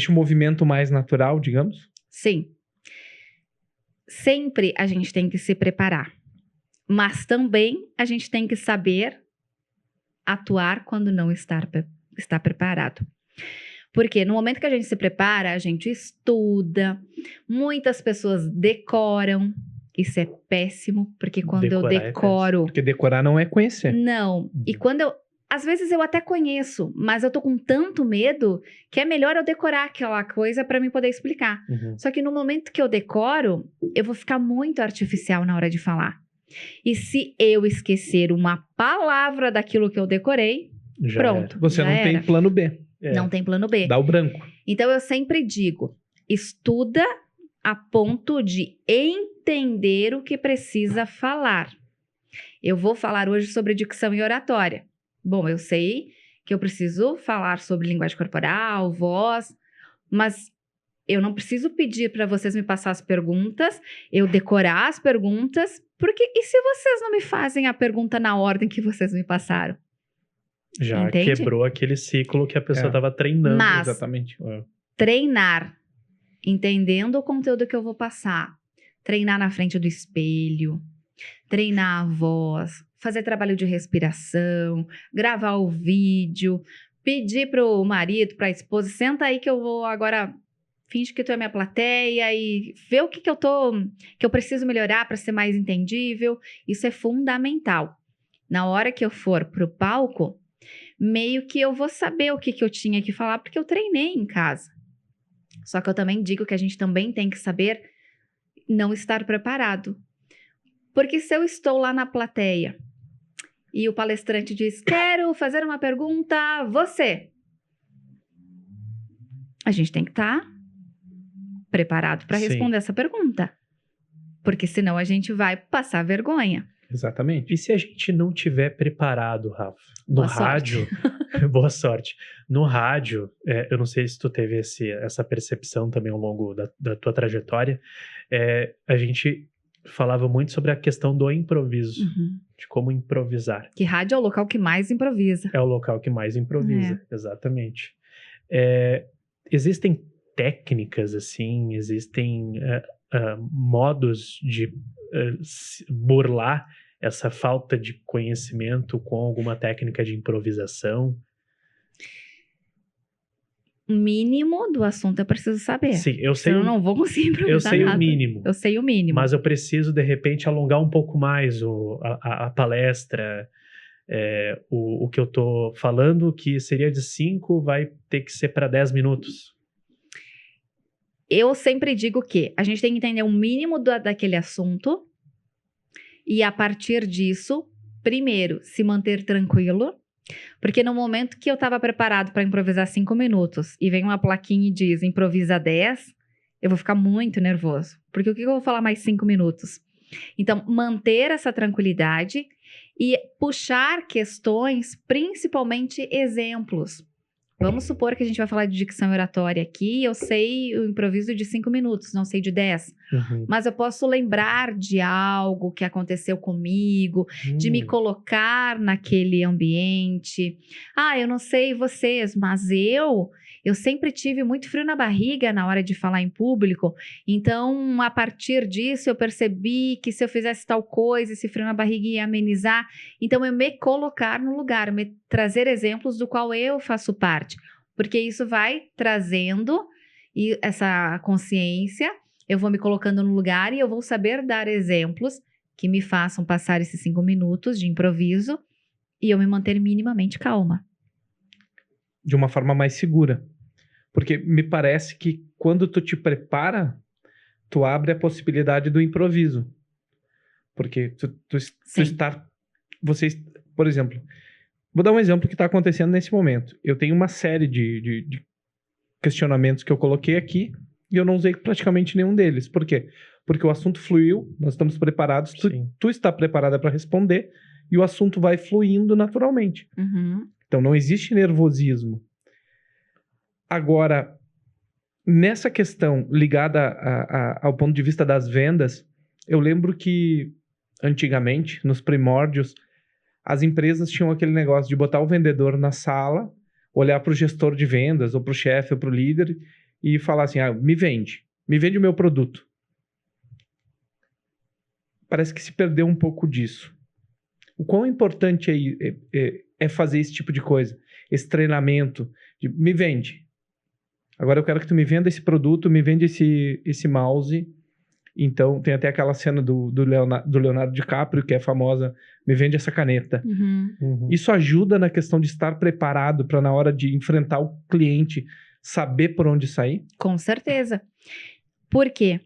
Speaker 2: o movimento mais natural, digamos?
Speaker 3: Sim. Sempre a gente tem que se preparar, mas também a gente tem que saber atuar quando não está preparado. Porque no momento que a gente se prepara, a gente estuda, muitas pessoas decoram, isso é péssimo, porque quando eu decoro...
Speaker 2: Porque decorar não é conhecer.
Speaker 3: Não, e quando eu... Às vezes eu até conheço, mas eu tô com tanto medo que é melhor eu decorar aquela coisa para mim poder explicar. Só que no momento que eu decoro, eu vou ficar muito artificial na hora de falar. E se eu esquecer uma palavra daquilo que eu decorei, pronto.
Speaker 2: Você não tem plano B.
Speaker 3: Não tem plano B.
Speaker 2: Dá o branco.
Speaker 3: Então eu sempre digo, estuda a ponto de entender o que precisa falar. Eu vou falar hoje sobre dicção e oratória. Bom, eu sei que eu preciso falar sobre linguagem corporal, voz, mas eu não preciso pedir para vocês me passar as perguntas, eu decorar as perguntas, porque e se vocês não me fazem a pergunta na ordem que vocês me passaram?
Speaker 1: Já
Speaker 3: Entende?
Speaker 1: quebrou aquele ciclo que a pessoa estava treinando.
Speaker 3: Mas
Speaker 2: exatamente.
Speaker 3: Treinar, entendendo o conteúdo que eu vou passar, treinar na frente do espelho, treinar a voz, fazer trabalho de respiração, gravar o vídeo, pedir pro marido, pra esposa, senta aí que eu vou agora, finge que tu é minha plateia e vê o que eu preciso melhorar para ser mais entendível. Isso é fundamental. Na hora que eu for pro palco, meio que eu vou saber o que eu tinha que falar, porque eu treinei em casa. Só que eu também digo que a gente também tem que saber não estar preparado. Porque se eu estou lá na plateia e o palestrante diz, quero fazer uma pergunta a você. A gente tem que estar preparado para responder essa pergunta. Porque senão a gente vai passar vergonha.
Speaker 2: Exatamente.
Speaker 1: E se a gente não tiver preparado, Rafa? No
Speaker 3: Boa sorte.
Speaker 1: rádio, boa sorte. No rádio, eu não sei se tu teve essa percepção também ao longo da tua trajetória, a gente falava muito sobre a questão do improviso,
Speaker 3: Uhum.
Speaker 1: de como improvisar.
Speaker 3: Que rádio é o local que mais improvisa.
Speaker 1: É o local que mais improvisa, exatamente. Existem técnicas, assim, existem modos de burlar essa falta de conhecimento com alguma técnica de improvisação?
Speaker 3: O mínimo do assunto eu preciso saber.
Speaker 1: Sim, eu sei.
Speaker 3: Senão eu não vou conseguir improvisar
Speaker 1: Eu sei
Speaker 3: nada.
Speaker 1: o mínimo.
Speaker 3: Eu sei o mínimo.
Speaker 1: Mas eu preciso, de repente, alongar um pouco mais a palestra. O que eu tô falando, que seria de 5, vai ter que ser para 10 minutos.
Speaker 3: Eu sempre digo que a gente tem que entender o mínimo daquele assunto e, a partir disso, primeiro, se manter tranquilo. Porque no momento que eu estava preparado para improvisar 5 minutos e vem uma plaquinha e diz improvisa 10, eu vou ficar muito nervoso. Porque o que eu vou falar mais 5 minutos? Então, manter essa tranquilidade e puxar questões, principalmente exemplos. Vamos supor que a gente vai falar de dicção oratória aqui, eu sei o improviso de 5 minutos, não sei de 10.
Speaker 1: Uhum.
Speaker 3: Mas eu posso lembrar de algo que aconteceu comigo, de me colocar naquele ambiente. Eu não sei vocês, mas eu sempre tive muito frio na barriga na hora de falar em público. Então, a partir disso, eu percebi que se eu fizesse tal coisa, esse frio na barriga ia amenizar. Então, eu me colocar no lugar, me trazer exemplos do qual eu faço parte. Porque isso vai trazendo essa consciência, eu vou me colocando no lugar e eu vou saber dar exemplos que me façam passar esses 5 minutos de improviso e eu me manter minimamente calma.
Speaker 2: De uma forma mais segura. Porque me parece que quando tu te prepara, tu abre a possibilidade do improviso. Porque tu está... Vocês, por exemplo, vou dar um exemplo que está acontecendo nesse momento. Eu tenho uma série de questionamentos que eu coloquei aqui e eu não usei praticamente nenhum deles. Por quê? Porque o assunto fluiu, nós estamos preparados, tu está preparada para responder e o assunto vai fluindo naturalmente.
Speaker 3: Uhum.
Speaker 2: Então não existe nervosismo. Agora, nessa questão ligada ao ponto de vista das vendas, eu lembro que antigamente, nos primórdios, as empresas tinham aquele negócio de botar o vendedor na sala, olhar para o gestor de vendas, ou para o chefe, ou para o líder, e falar assim, me vende o meu produto. Parece que se perdeu um pouco disso. O quão importante é fazer esse tipo de coisa, esse treinamento, de me vende. Agora eu quero que tu me venda esse produto, me vende esse mouse. Então, tem até aquela cena do Leonardo DiCaprio, que é famosa, me vende essa caneta.
Speaker 3: Uhum.
Speaker 1: Uhum.
Speaker 2: Isso ajuda na questão de estar preparado para, na hora de enfrentar o cliente, saber por onde sair?
Speaker 3: Com certeza. Por quê?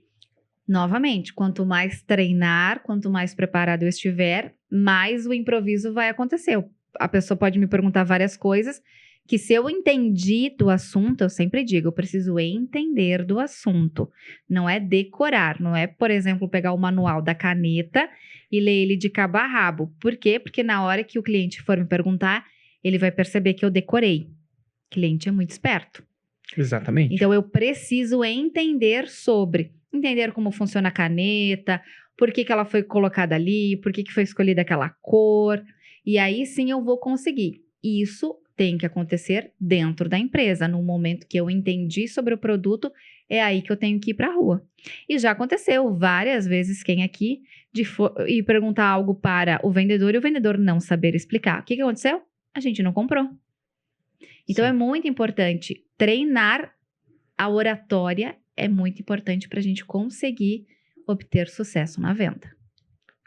Speaker 3: Novamente, quanto mais treinar, quanto mais preparado eu estiver, mais o improviso vai acontecer. A pessoa pode me perguntar várias coisas que, se eu entendi do assunto, eu sempre digo, eu preciso entender do assunto. Não é decorar, não é, por exemplo, pegar o manual da caneta e ler ele de cabo a rabo. Por quê? Porque na hora que o cliente for me perguntar, ele vai perceber que eu decorei. O cliente é muito esperto.
Speaker 2: Exatamente.
Speaker 3: Então, eu preciso entender como funciona a caneta, por que ela foi colocada ali, por que foi escolhida aquela cor. E aí sim eu vou conseguir. Isso tem que acontecer dentro da empresa. No momento que eu entendi sobre o produto, é aí que eu tenho que ir para a rua. E já aconteceu várias vezes quem aqui e perguntar algo para o vendedor e o vendedor não saber explicar. O que aconteceu? A gente não comprou. Então,
Speaker 1: Sim.
Speaker 3: é muito importante treinar a oratória, é muito importante para a gente conseguir obter sucesso na venda.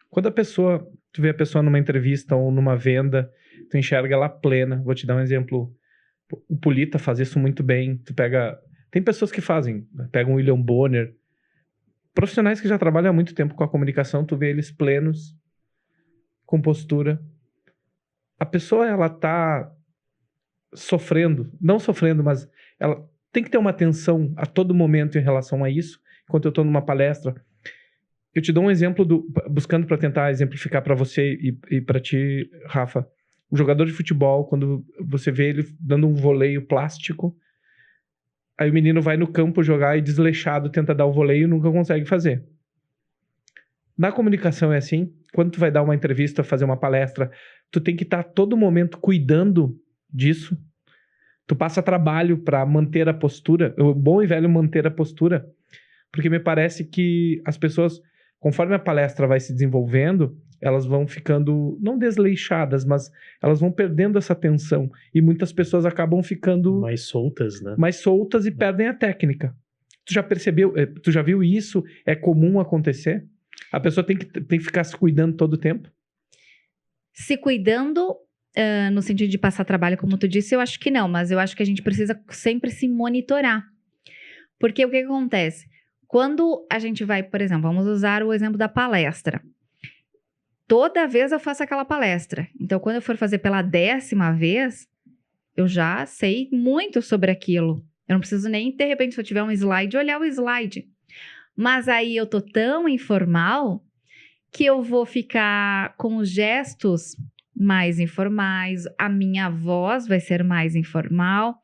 Speaker 2: Quando tu vê a pessoa numa entrevista ou numa venda, tu enxerga ela plena. Vou te dar um exemplo. O Polita faz isso muito bem. Tem pessoas que fazem, pegam o William Bonner, profissionais que já trabalham há muito tempo com a comunicação, tu vê eles plenos, com postura. A pessoa, ela tá não sofrendo, mas ela tem que ter uma atenção a todo momento em relação a isso. Enquanto eu estou numa palestra, Eu te dou um exemplo buscando para tentar exemplificar para você e para ti, Rafa. O jogador de futebol, quando você vê ele dando um voleio plástico, aí o menino vai no campo jogar e desleixado tenta dar o voleio e nunca consegue fazer. Na comunicação é assim. Quando tu vai dar uma entrevista, fazer uma palestra, tu tem que estar todo momento cuidando disso. Tu passa trabalho para manter a postura, o bom e velho manter a postura, porque me parece que as pessoas, conforme a palestra vai se desenvolvendo, elas vão ficando, não desleixadas, mas elas vão perdendo essa tensão. E muitas pessoas acabam ficando
Speaker 1: mais soltas, né?
Speaker 2: Mais soltas e perdem a técnica. Tu já percebeu, tu já viu isso? É comum acontecer? A pessoa tem que ficar se cuidando todo o tempo?
Speaker 3: Se cuidando, no sentido de passar trabalho, como tu disse, eu acho que não. Mas eu acho que a gente precisa sempre se monitorar. Porque o que acontece? Quando a gente vai, por exemplo, vamos usar o exemplo da palestra. Toda vez eu faço aquela palestra. Então, quando eu for fazer pela 10ª vez, eu já sei muito sobre aquilo. Eu não preciso nem, de repente, se eu tiver um slide, olhar o slide. Mas aí eu tô tão informal que eu vou ficar com os gestos mais informais, a minha voz vai ser mais informal,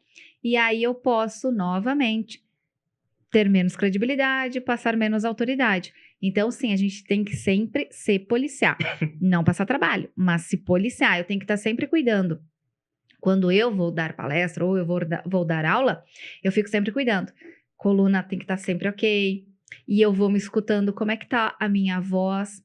Speaker 3: e aí eu posso, novamente, ter menos credibilidade, passar menos autoridade. Então, sim, a gente tem que sempre se policiar. Não passar trabalho, mas se policiar. Eu tenho que estar sempre cuidando. Quando eu vou dar palestra ou eu vou dar aula, eu fico sempre cuidando. Coluna tem que estar sempre ok. E eu vou me escutando como é que tá a minha voz.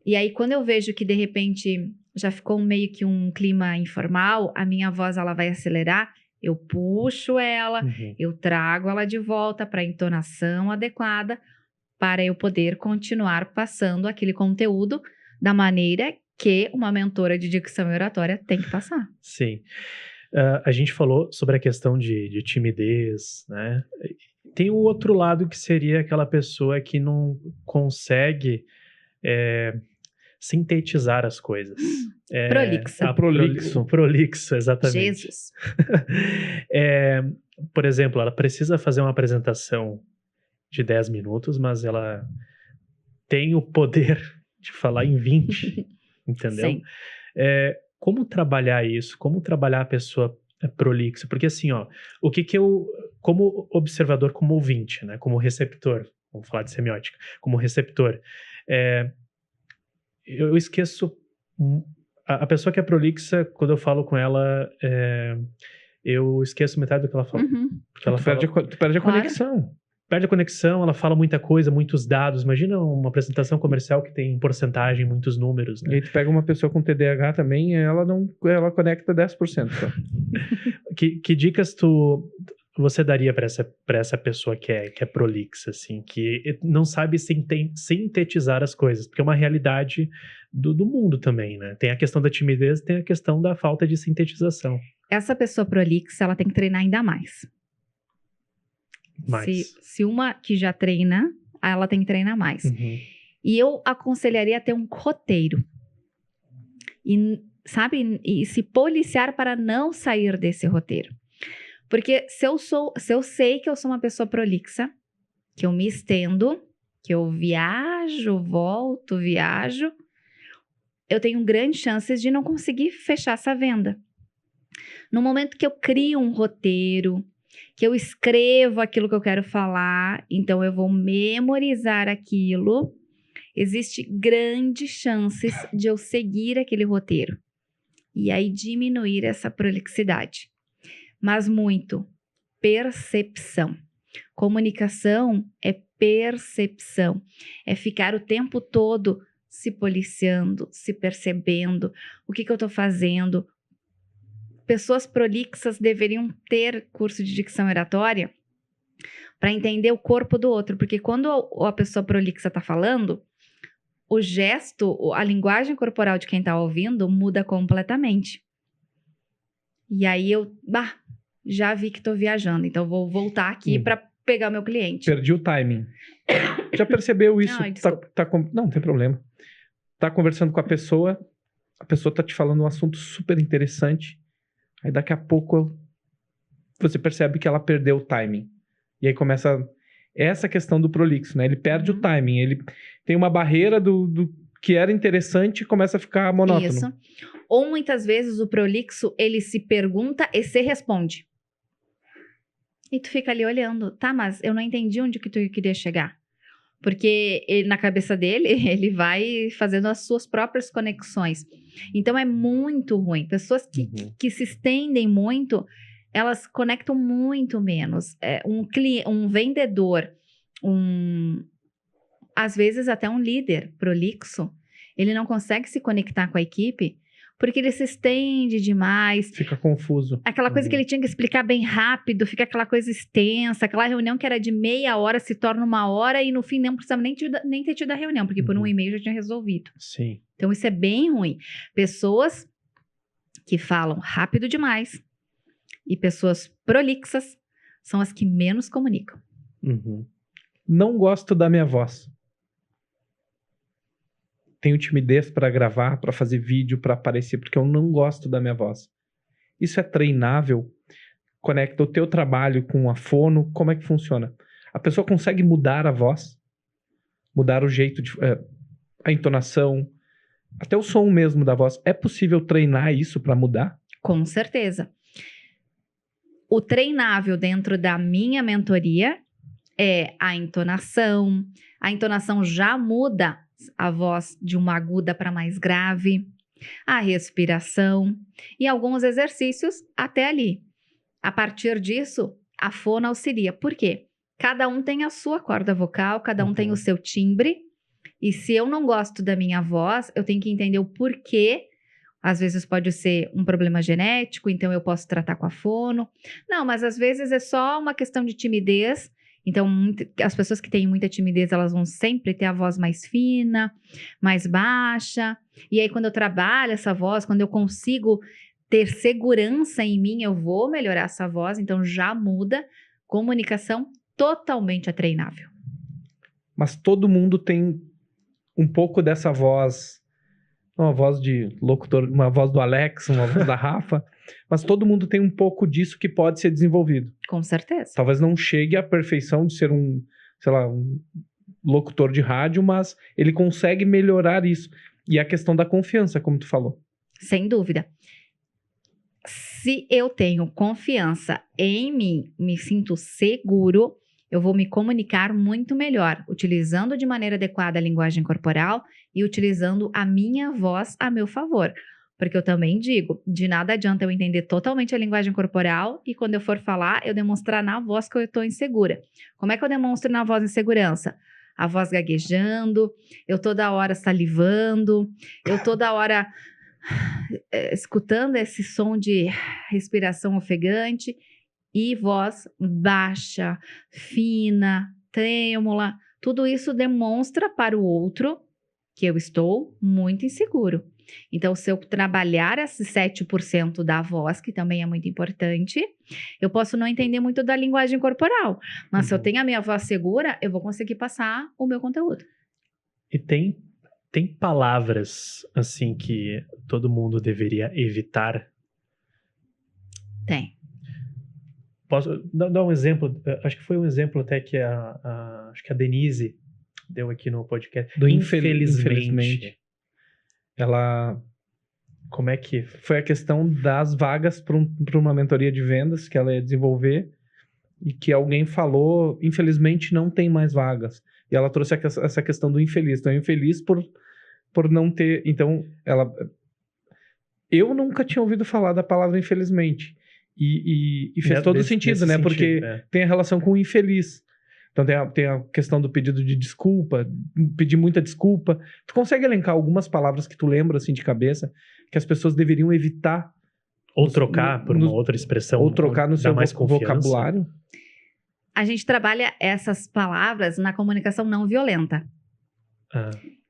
Speaker 3: E aí, quando eu vejo que, de repente, já ficou meio que um clima informal, a minha voz ela vai acelerar, eu puxo ela, eu trago ela de volta para a entonação adequada, para eu poder continuar passando aquele conteúdo da maneira que uma mentora de dicção e oratória tem que passar.
Speaker 1: Sim. A gente falou sobre a questão de timidez, né? Tem o outro lado que seria aquela pessoa que não consegue sintetizar as coisas.
Speaker 3: Prolixa.
Speaker 1: Prolixo, exatamente.
Speaker 3: Jesus.
Speaker 1: Por exemplo, ela precisa fazer uma apresentação de 10 minutos, mas ela tem o poder de falar em 20, entendeu?
Speaker 3: Sim.
Speaker 1: Como trabalhar isso? Como trabalhar a pessoa prolixa? Porque assim, ó, o que eu, como observador, como ouvinte, né, como receptor, vamos falar de semiótica, como receptor, eu esqueço, a pessoa que é prolixa, quando eu falo com ela, eu esqueço metade do que ela fala. Porque ela
Speaker 2: Tu perde a conexão.
Speaker 1: Perde a conexão, ela fala muita coisa, muitos dados. Imagina uma apresentação comercial que tem porcentagem, muitos números, né?
Speaker 2: E aí tu pega uma pessoa com TDAH também, ela conecta 10% só.
Speaker 1: Que dicas você daria para essa pessoa que é prolixa, assim, que não sabe sintetizar as coisas? Porque é uma realidade do mundo também, né? Tem a questão da timidez, tem a questão da falta de sintetização.
Speaker 3: Essa pessoa prolixa, ela tem que treinar ainda mais. Se uma que já treina, ela tem que treinar mais. E eu aconselharia a ter um roteiro. E, sabe, e se policiar para não sair desse roteiro. Porque se eu sei que eu sou uma pessoa prolixa, que eu me estendo, que eu viajo, volto, viajo, eu tenho grandes chances de não conseguir fechar essa venda. No momento que eu crio um roteiro, que eu escrevo aquilo que eu quero falar, então eu vou memorizar aquilo, existe grandes chances de eu seguir aquele roteiro. E aí diminuir essa prolixidade. Mas muito percepção. Comunicação é percepção. É ficar o tempo todo se policiando, se percebendo. O que eu estou fazendo? Pessoas prolixas deveriam ter curso de dicção oratória para entender o corpo do outro, porque quando a pessoa prolixa está falando, o gesto, a linguagem corporal de quem está ouvindo muda completamente. E aí eu já vi que estou viajando, então vou voltar aqui para pegar o meu cliente.
Speaker 2: Perdi o timing. Já percebeu isso?
Speaker 3: Ai,
Speaker 2: não tem problema. Tá conversando com a pessoa tá te falando um assunto super interessante. Aí daqui a pouco você percebe que ela perdeu o timing. E aí começa... essa questão do prolixo, né? Ele perde o timing, ele tem uma barreira do que era interessante e começa a ficar monótono.
Speaker 3: Isso. Ou muitas vezes o prolixo, ele se pergunta e se responde. E tu fica ali olhando, tá, mas eu não entendi onde que tu queria chegar. Porque ele, na cabeça dele, ele vai fazendo as suas próprias conexões. Então é muito ruim. Pessoas que se estendem muito, elas conectam muito menos. Um vendedor, às vezes até um líder prolixo, ele não consegue se conectar com a equipe porque ele se estende demais.
Speaker 2: Fica confuso.
Speaker 3: Aquela coisa que ele tinha que explicar bem rápido, fica aquela coisa extensa, aquela reunião que era de meia hora se torna 1 hora e no fim não precisava nem ter tido a reunião, porque por um e-mail já tinha resolvido.
Speaker 1: Sim.
Speaker 3: Então isso é bem ruim. Pessoas que falam rápido demais e pessoas prolixas são as que menos comunicam.
Speaker 2: Não gosto da minha voz. Tenho timidez para gravar, para fazer vídeo, para aparecer, porque eu não gosto da minha voz. Isso é treinável? Conecta o teu trabalho com a fono? Como é que funciona? A pessoa consegue mudar a voz? Mudar o jeito de... a entonação? Até o som mesmo da voz. É possível treinar isso para mudar?
Speaker 3: Com certeza. O treinável dentro da minha mentoria é a entonação. A entonação já muda a voz de uma aguda para mais grave, a respiração e alguns exercícios até ali. A partir disso, a fono auxilia. Por quê? Cada um tem a sua corda vocal, cada um tem o seu timbre, e se eu não gosto da minha voz, eu tenho que entender o porquê. Às vezes pode ser um problema genético, então eu posso tratar com a fono. Não, mas às vezes é só uma questão de timidez. Então, as pessoas que têm muita timidez, elas vão sempre ter a voz mais fina, mais baixa. E aí, quando eu trabalho essa voz, quando eu consigo ter segurança em mim, eu vou melhorar essa voz. Então, já muda. Comunicação totalmente treinável.
Speaker 2: Mas todo mundo tem um pouco dessa voz, uma voz de locutor, uma voz do Alex, uma voz da Rafa, mas todo mundo tem um pouco disso que pode ser desenvolvido.
Speaker 3: Com certeza.
Speaker 2: Talvez não chegue à perfeição de ser um locutor de rádio, mas ele consegue melhorar isso. E a questão da confiança, como tu falou.
Speaker 3: Sem dúvida. Se eu tenho confiança em mim, me sinto seguro, eu vou me comunicar muito melhor, utilizando de maneira adequada a linguagem corporal e utilizando a minha voz a meu favor. Porque eu também digo, de nada adianta eu entender totalmente a linguagem corporal e quando eu for falar, eu demonstrar na voz que eu estou insegura. Como é que eu demonstro na voz insegurança? A voz gaguejando, eu toda hora salivando, eu toda hora escutando esse som de respiração ofegante e voz baixa, fina, trêmula. Tudo isso demonstra para o outro que eu estou muito inseguro. Então, se eu trabalhar esses 7% da voz, que também é muito importante, eu posso não entender muito da linguagem corporal. Mas se eu tenho a minha voz segura, eu vou conseguir passar o meu conteúdo.
Speaker 1: E tem palavras, assim, que todo mundo deveria evitar?
Speaker 3: Tem.
Speaker 1: Posso dar um exemplo? Acho que foi um exemplo até que acho que a Denise deu aqui no podcast.
Speaker 2: Do infelizmente. Ela...
Speaker 1: Como é que...
Speaker 2: Foi a questão das vagas para uma mentoria de vendas que ela ia desenvolver e que alguém falou, infelizmente não tem mais vagas. E ela trouxe essa questão do infeliz. Então, infeliz por não ter... Então, eu nunca tinha ouvido falar da palavra infelizmente. E fez todo sentido, né? Porque tem a relação com o infeliz. Então tem a questão do pedido de desculpa, pedir muita desculpa. Tu consegue elencar algumas palavras que tu lembra assim de cabeça que as pessoas deveriam evitar?
Speaker 1: Ou trocar por uma outra expressão.
Speaker 2: Ou trocar no seu vocabulário?
Speaker 3: A gente trabalha essas palavras na comunicação não violenta.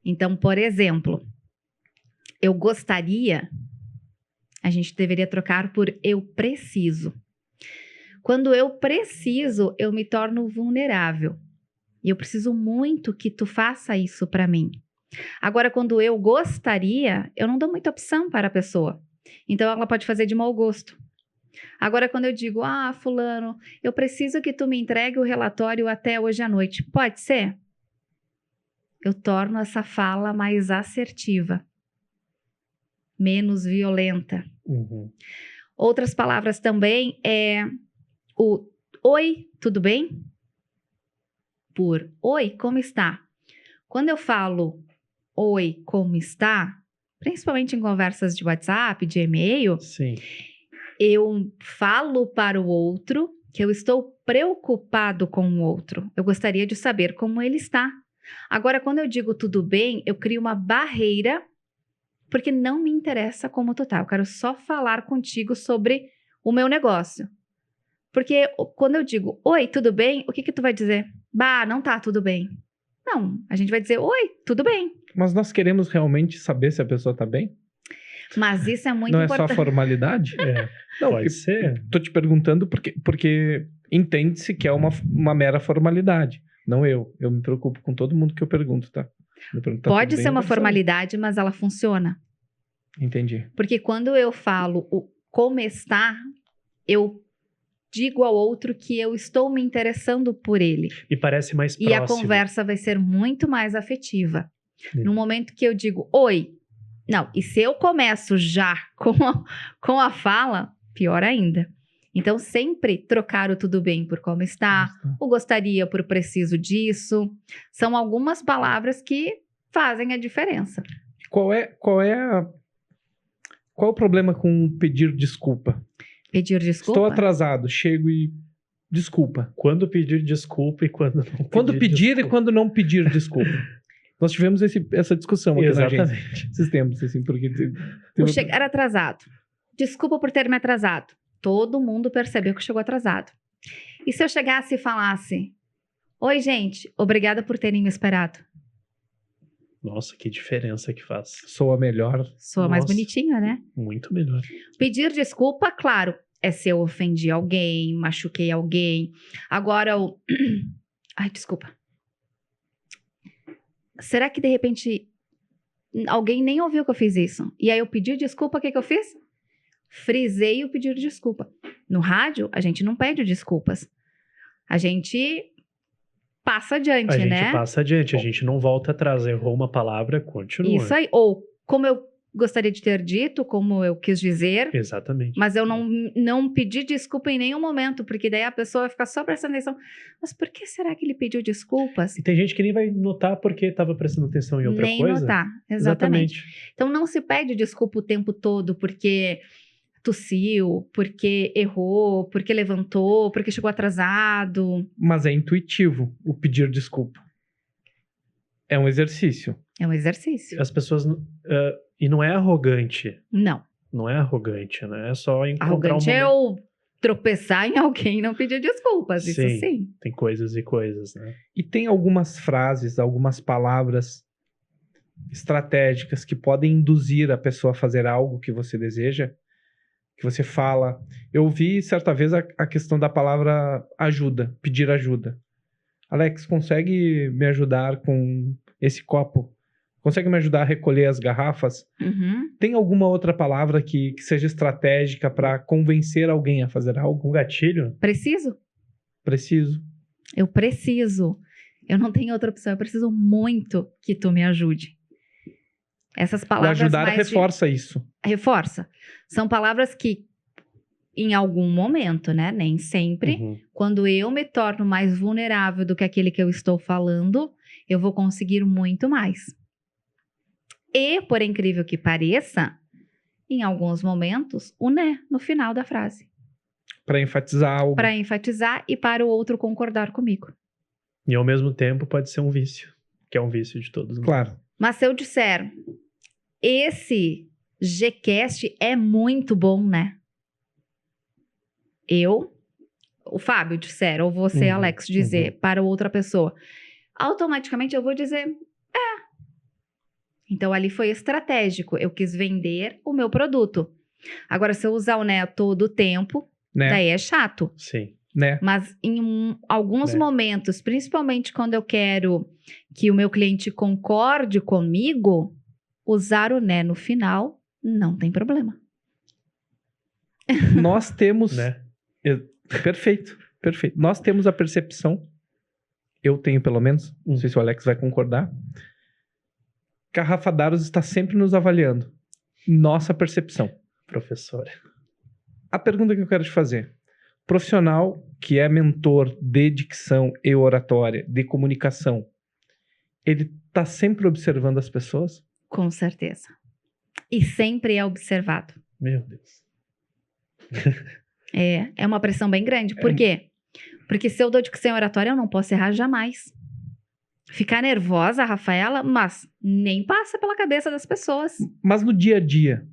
Speaker 3: Então, por exemplo, eu gostaria, a gente deveria trocar por eu preciso. Quando eu preciso, eu me torno vulnerável. E eu preciso muito que tu faça isso para mim. Agora, quando eu gostaria, eu não dou muita opção para a pessoa. Então, ela pode fazer de mau gosto. Agora, quando eu digo, fulano, eu preciso que tu me entregue o relatório até hoje à noite. Pode ser? Eu torno essa fala mais assertiva, menos violenta.
Speaker 1: Uhum.
Speaker 3: Outras palavras também é o oi, tudo bem? Por oi, como está? Quando eu falo oi, como está, principalmente em conversas de WhatsApp, de e-mail,
Speaker 1: Sim.
Speaker 3: eu falo para o outro que eu estou preocupado com o outro. Eu gostaria de saber como ele está. Agora, quando eu digo tudo bem, eu crio uma barreira, porque não me interessa como tu tá. Eu quero só falar contigo sobre o meu negócio. Porque quando eu digo, oi, tudo bem? O que tu vai dizer? Bah, não tá tudo bem. Não, a gente vai dizer, oi, tudo bem.
Speaker 2: Mas nós queremos realmente saber se a pessoa tá bem?
Speaker 3: Mas isso é muito
Speaker 2: Não
Speaker 3: importante.
Speaker 2: é só formalidade? Não,
Speaker 1: Pode ser.
Speaker 2: Tô te perguntando porque entende-se que é uma mera formalidade. Não eu. Eu me preocupo com todo mundo que eu pergunto, tá?
Speaker 3: Pode ser uma formalidade, mas ela funciona.
Speaker 2: Entendi.
Speaker 3: Porque quando eu falo o como está, eu digo ao outro que eu estou me interessando por ele.
Speaker 1: E parece mais
Speaker 3: E
Speaker 1: próximo.
Speaker 3: a conversa vai ser muito mais afetiva.
Speaker 1: Sim.
Speaker 3: No momento que eu digo, oi. Não, e se eu começo já com a fala, pior ainda. Então, sempre trocar o tudo bem por como está, o gostaria por preciso disso. São algumas palavras que fazem a diferença.
Speaker 2: Qual é o problema com pedir desculpa?
Speaker 3: Pedir desculpa?
Speaker 2: Estou atrasado, chego e desculpa.
Speaker 1: Quando pedir desculpa e quando não pedir
Speaker 2: Quando pedir
Speaker 1: desculpa.
Speaker 2: e quando não pedir desculpa. Nós tivemos essa discussão aqui na agência.
Speaker 1: Exatamente.
Speaker 2: Esses tempos, assim, porque...
Speaker 3: O chegar atrasado. Desculpa por ter me atrasado. Todo mundo percebeu que chegou atrasado. E se eu chegasse e falasse, oi, gente, obrigada por terem me esperado.
Speaker 1: Nossa, que diferença que faz.
Speaker 2: Sou a melhor.
Speaker 3: Soa mais
Speaker 1: Nossa.
Speaker 3: bonitinha, né?
Speaker 1: Muito melhor.
Speaker 3: Pedir desculpa, claro, é se eu ofendi alguém, machuquei alguém. Agora, ai, desculpa. Será que, de repente, alguém nem ouviu que eu fiz isso? E aí eu pedi desculpa, o que eu fiz? Frisei o pedir desculpa. No rádio, a gente não pede desculpas. A gente passa adiante,
Speaker 1: A
Speaker 3: né?
Speaker 1: gente passa adiante, a gente não volta atrás. Errou uma palavra, continua.
Speaker 3: Isso aí. Ou, como eu gostaria de ter dito, como eu quis dizer,
Speaker 1: Exatamente.
Speaker 3: mas eu não pedi desculpa em nenhum momento, porque daí a pessoa vai ficar só prestando atenção. Mas por que será que ele pediu desculpas?
Speaker 1: E tem gente que nem vai notar porque estava prestando atenção em outra
Speaker 3: Nem
Speaker 1: coisa.
Speaker 3: notar, exatamente. Então não se pede desculpa o tempo todo porque tossiu, porque errou, porque levantou, porque chegou atrasado.
Speaker 2: Mas é intuitivo o pedir desculpa. É um exercício.
Speaker 3: É um exercício.
Speaker 1: As pessoas... e não é arrogante.
Speaker 3: Não.
Speaker 1: Não é arrogante, né? É só encontrar
Speaker 3: Arrogante é eu tropeçar em alguém e não pedir desculpas. Isso
Speaker 1: Sim.
Speaker 3: sim.
Speaker 1: Tem coisas e coisas, né?
Speaker 2: E tem algumas frases, algumas palavras estratégicas que podem induzir a pessoa a fazer algo que você deseja, que você fala. Eu vi certa vez a questão da palavra ajuda, pedir ajuda. Alex, consegue me ajudar com esse copo? Consegue me ajudar a recolher as garrafas?
Speaker 3: Uhum.
Speaker 2: Tem alguma outra palavra que seja estratégica para convencer alguém a fazer algo?
Speaker 1: Um gatilho?
Speaker 3: Preciso?
Speaker 2: Preciso.
Speaker 3: Eu preciso. Eu não tenho outra opção. Eu preciso muito que tu me ajude. Essas
Speaker 2: O
Speaker 3: palavras
Speaker 2: ajudar
Speaker 3: mais
Speaker 2: reforça isso.
Speaker 3: reforça. São palavras que, em algum momento, né? Nem sempre.
Speaker 1: Uhum.
Speaker 3: Quando eu me torno mais vulnerável do que aquele que eu estou falando, eu vou conseguir muito mais. E, por incrível que pareça, em alguns momentos, o né no final da frase.
Speaker 2: Para enfatizar algo.
Speaker 3: Para enfatizar e para o outro concordar comigo.
Speaker 1: E ao mesmo tempo pode ser um vício. Que é um vício de todos nós.
Speaker 2: Claro.
Speaker 3: Mas se eu disser, esse Gcast é muito bom, né? O Fábio disser, ou você,
Speaker 1: Uhum,
Speaker 3: Alex, dizer para outra pessoa, automaticamente eu vou dizer, Então, ali foi estratégico. Eu quis vender o meu produto. Agora, se eu usar o né todo o tempo,
Speaker 2: Né?
Speaker 3: daí é chato.
Speaker 1: Sim.
Speaker 2: Né?
Speaker 3: Mas em alguns
Speaker 1: Né.
Speaker 3: momentos, principalmente quando eu quero que o meu cliente concorde comigo, usar o né no final não tem problema.
Speaker 2: nós temos...
Speaker 1: né?
Speaker 2: Perfeito, perfeito. Nós temos a percepção, eu tenho pelo menos, não sei se o Alex vai concordar, que a Rafa Daros está sempre nos avaliando. Nossa percepção.
Speaker 1: Professora.
Speaker 2: A pergunta que eu quero te fazer. Profissional que é mentor de dicção e oratória, de comunicação, ele está sempre observando as pessoas?
Speaker 3: Com certeza. E sempre é observado.
Speaker 1: Meu Deus.
Speaker 3: É uma pressão bem grande. Por quê? Porque se eu dou dicção oratória, eu não posso errar jamais. Ficar nervosa, Rafaela, mas nem passa pela cabeça das pessoas.
Speaker 2: Mas no dia a dia,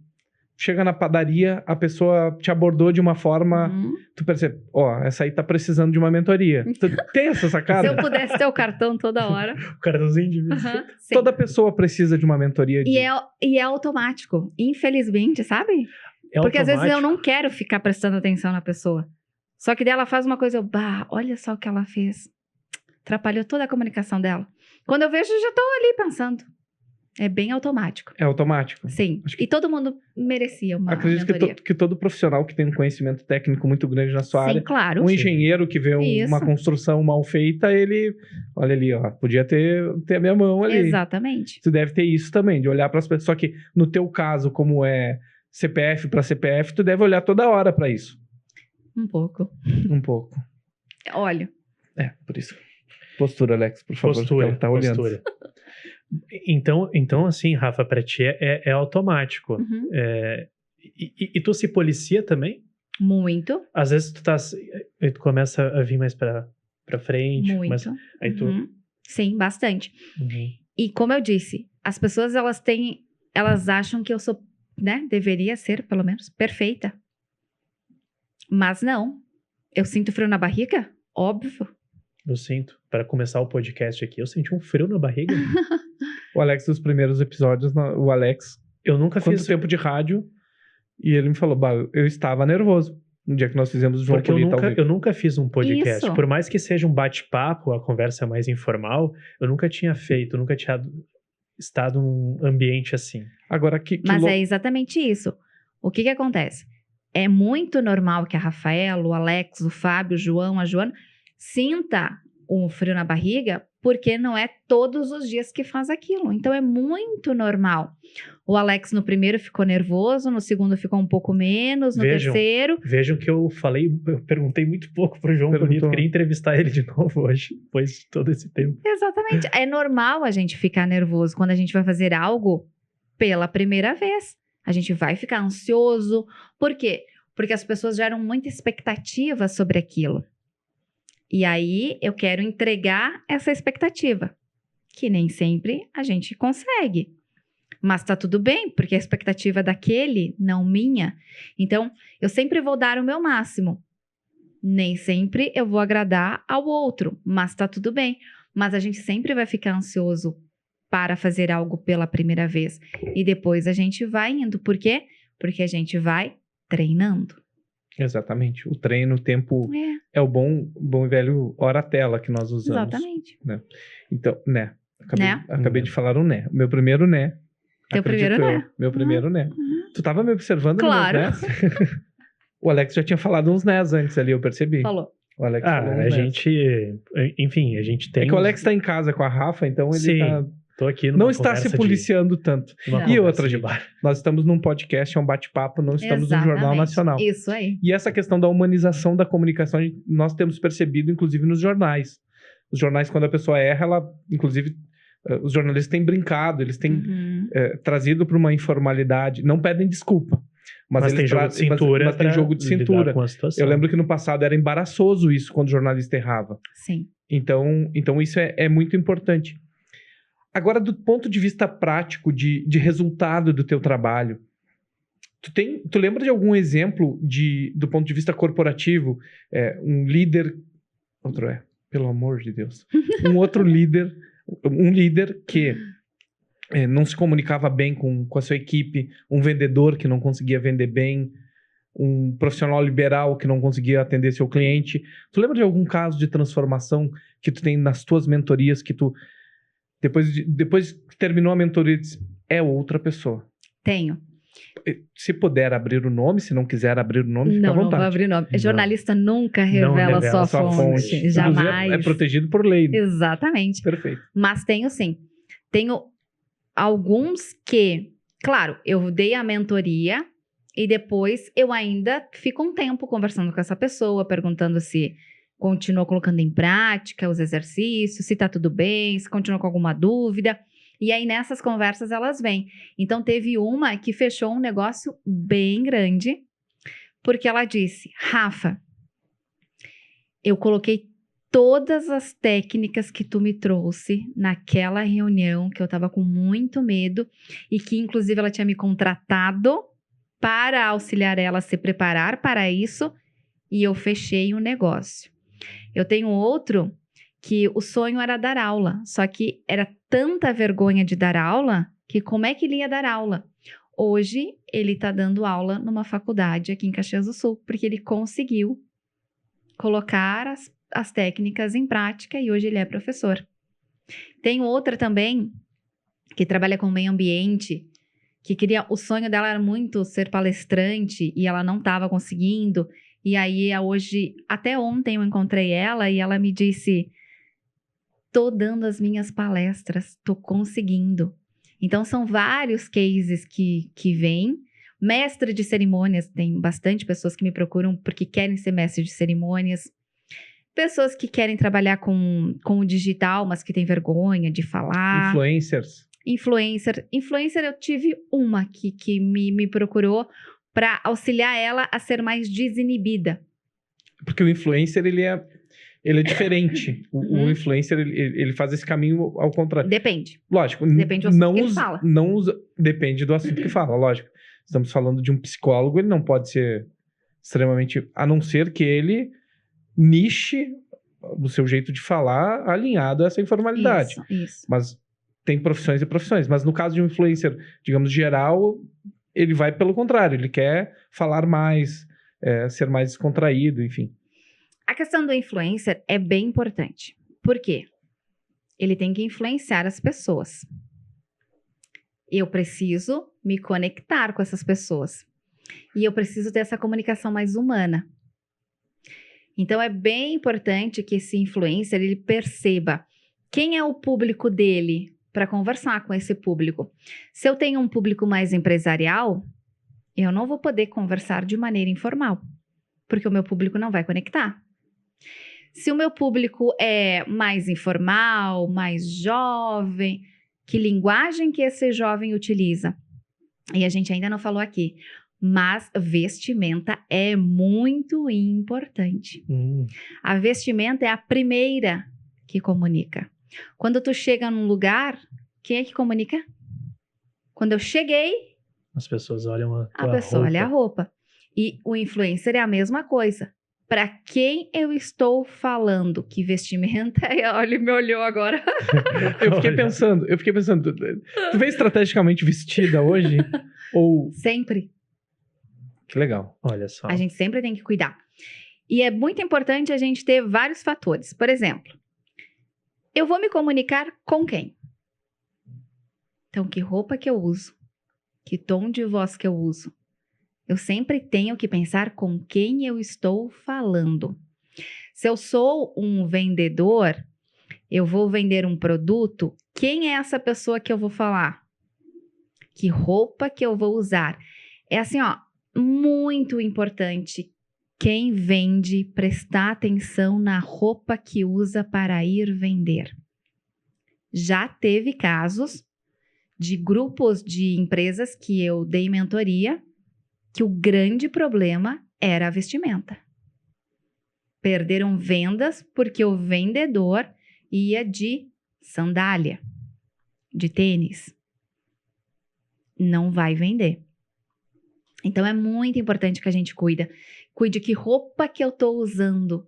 Speaker 2: chega na padaria, a pessoa te abordou de uma forma, tu percebe, essa aí tá precisando de uma mentoria. Tu tem essa sacada?
Speaker 3: Se eu pudesse ter o cartão toda hora.
Speaker 1: O cartãozinho de vez.
Speaker 3: Sim.
Speaker 2: Toda pessoa precisa de uma mentoria.
Speaker 3: E é automático, infelizmente, sabe?
Speaker 1: É
Speaker 3: Porque às vezes eu
Speaker 1: automático.
Speaker 3: não quero ficar prestando atenção na pessoa. Só que daí ela faz uma coisa, olha só o que ela fez. Atrapalhou toda a comunicação dela. Quando eu vejo, eu já tô ali pensando. É bem automático.
Speaker 2: É automático?
Speaker 3: Sim. E todo mundo merecia uma
Speaker 2: Acredito
Speaker 3: mentoria.
Speaker 2: que todo profissional que tem um conhecimento técnico muito grande na sua área,
Speaker 3: Claro.
Speaker 2: um engenheiro que vê
Speaker 3: Isso.
Speaker 2: uma construção mal feita, ele, olha ali, podia ter a minha mão ali.
Speaker 3: Exatamente.
Speaker 2: Tu deve ter isso também, de olhar para as pessoas. Só que no teu caso, como é CPF para CPF, tu deve olhar toda hora para isso.
Speaker 3: Um pouco.
Speaker 2: Um pouco.
Speaker 3: Olha.
Speaker 2: Por isso. Postura, Alex, por favor.
Speaker 1: Postura,
Speaker 2: ela tá olhando.
Speaker 1: postura. Então, assim, Rafa, pra ti é automático.
Speaker 3: Uhum.
Speaker 1: E tu se policia também?
Speaker 3: Muito.
Speaker 1: Às vezes aí tu começa a vir mais pra frente.
Speaker 3: Muito.
Speaker 1: Mas aí tu...
Speaker 3: Uhum. Sim, bastante.
Speaker 1: Uhum.
Speaker 3: E como eu disse, as pessoas, elas acham que eu sou, né? Deveria ser, pelo menos, perfeita. Mas não. Eu sinto frio na barriga? Óbvio.
Speaker 1: Eu sinto. Para começar o podcast aqui, eu senti um frio na barriga.
Speaker 2: O Alex, nos primeiros episódios, o Alex,
Speaker 1: Eu nunca
Speaker 2: quanto
Speaker 1: fiz...
Speaker 2: tempo de rádio, e ele me falou, eu estava nervoso no dia que nós fizemos o João
Speaker 1: Porque
Speaker 2: Polito ao vivo.
Speaker 1: eu nunca fiz um podcast.
Speaker 3: Isso.
Speaker 1: Por mais que seja um bate-papo, a conversa mais informal, eu nunca tinha feito, nunca tinha estado num ambiente assim.
Speaker 2: Agora, que
Speaker 3: Mas
Speaker 2: louco.
Speaker 3: é exatamente isso. O que acontece? É muito normal que a Rafaela, o Alex, o Fábio, o João, a Joana sinta um frio na barriga, porque não é todos os dias que faz aquilo. Então é muito normal. O Alex no primeiro ficou nervoso, no segundo ficou um pouco menos, no terceiro.
Speaker 1: Vejam que eu perguntei muito pouco pro João Polito, queria entrevistar ele de novo hoje, depois de todo esse tempo.
Speaker 3: Exatamente. É normal a gente ficar nervoso quando a gente vai fazer algo pela primeira vez. A gente vai ficar ansioso. Por quê? Porque as pessoas geram muita expectativa sobre aquilo. E aí, eu quero entregar essa expectativa, que nem sempre a gente consegue. Mas tá tudo bem, porque a expectativa é daquele, não minha. Então, eu sempre vou dar o meu máximo. Nem sempre eu vou agradar ao outro, mas tá tudo bem. Mas a gente sempre vai ficar ansioso para fazer algo pela primeira vez. E depois a gente vai indo. Por quê? Porque a gente vai treinando.
Speaker 2: Exatamente. O treino, o tempo é o bom e velho hora-tela que nós usamos.
Speaker 3: Exatamente.
Speaker 2: Né? Então, né?
Speaker 3: Né?
Speaker 2: Acabei de falar um né. Meu primeiro né.
Speaker 3: Teu primeiro né.
Speaker 2: Meu primeiro né. Tu tava me observando
Speaker 3: Claro.
Speaker 2: nos meus nés? O Alex já tinha falado uns nés antes ali, eu percebi.
Speaker 3: Falou.
Speaker 2: O Alex falou uns
Speaker 1: A
Speaker 2: nés.
Speaker 1: gente... Enfim, a gente tem...
Speaker 2: É que o Alex tá em casa com a Rafa, então ele
Speaker 1: Sim.
Speaker 2: tá...
Speaker 1: Tô aqui numa
Speaker 2: Não está se
Speaker 1: conversa
Speaker 2: policiando tanto.
Speaker 1: numa
Speaker 3: Não.
Speaker 2: E
Speaker 1: conversa
Speaker 2: outra,
Speaker 1: de
Speaker 2: gente,
Speaker 1: bar.
Speaker 2: nós estamos num podcast, é um bate-papo, não estamos no Jornal Nacional.
Speaker 3: Isso aí.
Speaker 2: E essa questão da humanização da comunicação, nós temos percebido, inclusive, nos jornais. Os jornais, quando a pessoa erra, ela, inclusive, os jornalistas têm brincado, eles têm trazido para uma informalidade, não pedem desculpa. Mas
Speaker 1: tem jogo de cintura.
Speaker 2: Mas tem jogo de cintura.
Speaker 1: Com a situação.
Speaker 2: Eu lembro que no passado era embaraçoso isso, quando o jornalista errava.
Speaker 3: Sim.
Speaker 2: Então isso é muito importante. Agora, do ponto de vista prático, de resultado do teu trabalho, tu lembra de algum exemplo do ponto de vista corporativo, um líder, pelo amor de Deus, um líder que não se comunicava bem com a sua equipe, um vendedor que não conseguia vender bem, um profissional liberal que não conseguia atender seu cliente. Tu lembra de algum caso de transformação que tu tem nas tuas mentorias que tu... Depois que terminou a mentoria, é outra pessoa?
Speaker 3: Tenho.
Speaker 2: Se puder abrir o nome, se não quiser abrir o nome, fica à
Speaker 3: Não, não
Speaker 2: vontade.
Speaker 3: vou abrir nome.
Speaker 1: Não.
Speaker 3: Jornalista nunca revela
Speaker 1: revela
Speaker 3: sua fonte.
Speaker 2: Inclusive,
Speaker 3: Jamais.
Speaker 2: é protegido por lei.
Speaker 3: Exatamente.
Speaker 2: Perfeito.
Speaker 3: Mas tenho sim. Tenho alguns que, claro, eu dei a mentoria e depois eu ainda fico um tempo conversando com essa pessoa, perguntando se continuou colocando em prática os exercícios, se tá tudo bem, se continua com alguma dúvida. E aí nessas conversas elas vêm. Então teve uma que fechou um negócio bem grande, porque ela disse: Rafa, eu coloquei todas as técnicas que tu me trouxe naquela reunião que eu tava com muito medo e que inclusive ela tinha me contratado para auxiliar ela a se preparar para isso, e eu fechei o negócio. Eu tenho outro que o sonho era dar aula, só que era tanta vergonha de dar aula que como é que ele ia dar aula? Hoje ele tá dando aula numa faculdade aqui em Caxias do Sul, porque ele conseguiu colocar as técnicas em prática e hoje ele é professor. Tem outra também que trabalha com meio ambiente, que o sonho dela era muito ser palestrante e ela não estava conseguindo. E aí hoje, até ontem eu encontrei ela e ela me disse: tô dando as minhas palestras, tô conseguindo. Então são vários cases que vêm. Mestre de cerimônias, tem bastante pessoas que me procuram porque querem ser mestre de cerimônias. Pessoas que querem trabalhar com o digital, mas que têm vergonha de falar. Influencer, eu tive uma que me procurou para auxiliar ela a ser mais desinibida.
Speaker 2: Porque o influencer, ele é diferente. O influencer, ele faz esse caminho ao contrário.
Speaker 3: Depende.
Speaker 2: Lógico.
Speaker 3: Depende do assunto que ele fala.
Speaker 2: Depende do assunto que fala, lógico. Estamos falando de um psicólogo, ele não pode ser extremamente... A não ser que ele niche o seu jeito de falar alinhado a essa informalidade.
Speaker 3: Isso.
Speaker 2: Mas tem profissões e profissões. Mas no caso de um influencer, digamos, geral, ele vai pelo contrário. Ele quer falar mais, ser mais descontraído, enfim.
Speaker 3: A questão do influencer é bem importante. Por quê? Ele tem que influenciar as pessoas. Eu preciso me conectar com essas pessoas. E eu preciso ter essa comunicação mais humana. Então, é bem importante que esse influencer, ele perceba quem é o público dele para conversar com esse público. Se eu tenho um público mais empresarial, eu não vou poder conversar de maneira informal, porque o meu público não vai conectar. Se o meu público é mais informal, mais jovem, que linguagem que esse jovem utiliza? E a gente ainda não falou aqui, mas vestimenta é muito importante. A vestimenta é a primeira que comunica. Quando tu chega num lugar, quem é que comunica? Quando eu cheguei,
Speaker 1: as pessoas olham
Speaker 3: a pessoa olha a roupa. E o influencer é a mesma coisa. Para quem eu estou falando? Que vestimenta é? Olha, ele me olhou agora.
Speaker 2: Eu fiquei pensando, tu veio estrategicamente vestida hoje? Ou...
Speaker 3: Sempre.
Speaker 2: Que legal.
Speaker 1: Olha só.
Speaker 3: A gente sempre tem que cuidar. E é muito importante a gente ter vários fatores. Por exemplo, eu vou me comunicar com quem? Então, que roupa que eu uso? Que tom de voz que eu uso? Eu sempre tenho que pensar com quem eu estou falando. Se eu sou um vendedor, eu vou vender um produto, quem é essa pessoa que eu vou falar? Que roupa que eu vou usar? É assim, ó, muito importante quem vende prestar atenção na roupa que usa para ir vender. Já teve casos de grupos de empresas que eu dei mentoria que o grande problema era a vestimenta. Perderam vendas porque o vendedor ia de sandália, de tênis. Não vai vender. Então, é muito importante que a gente cuide que roupa que eu estou usando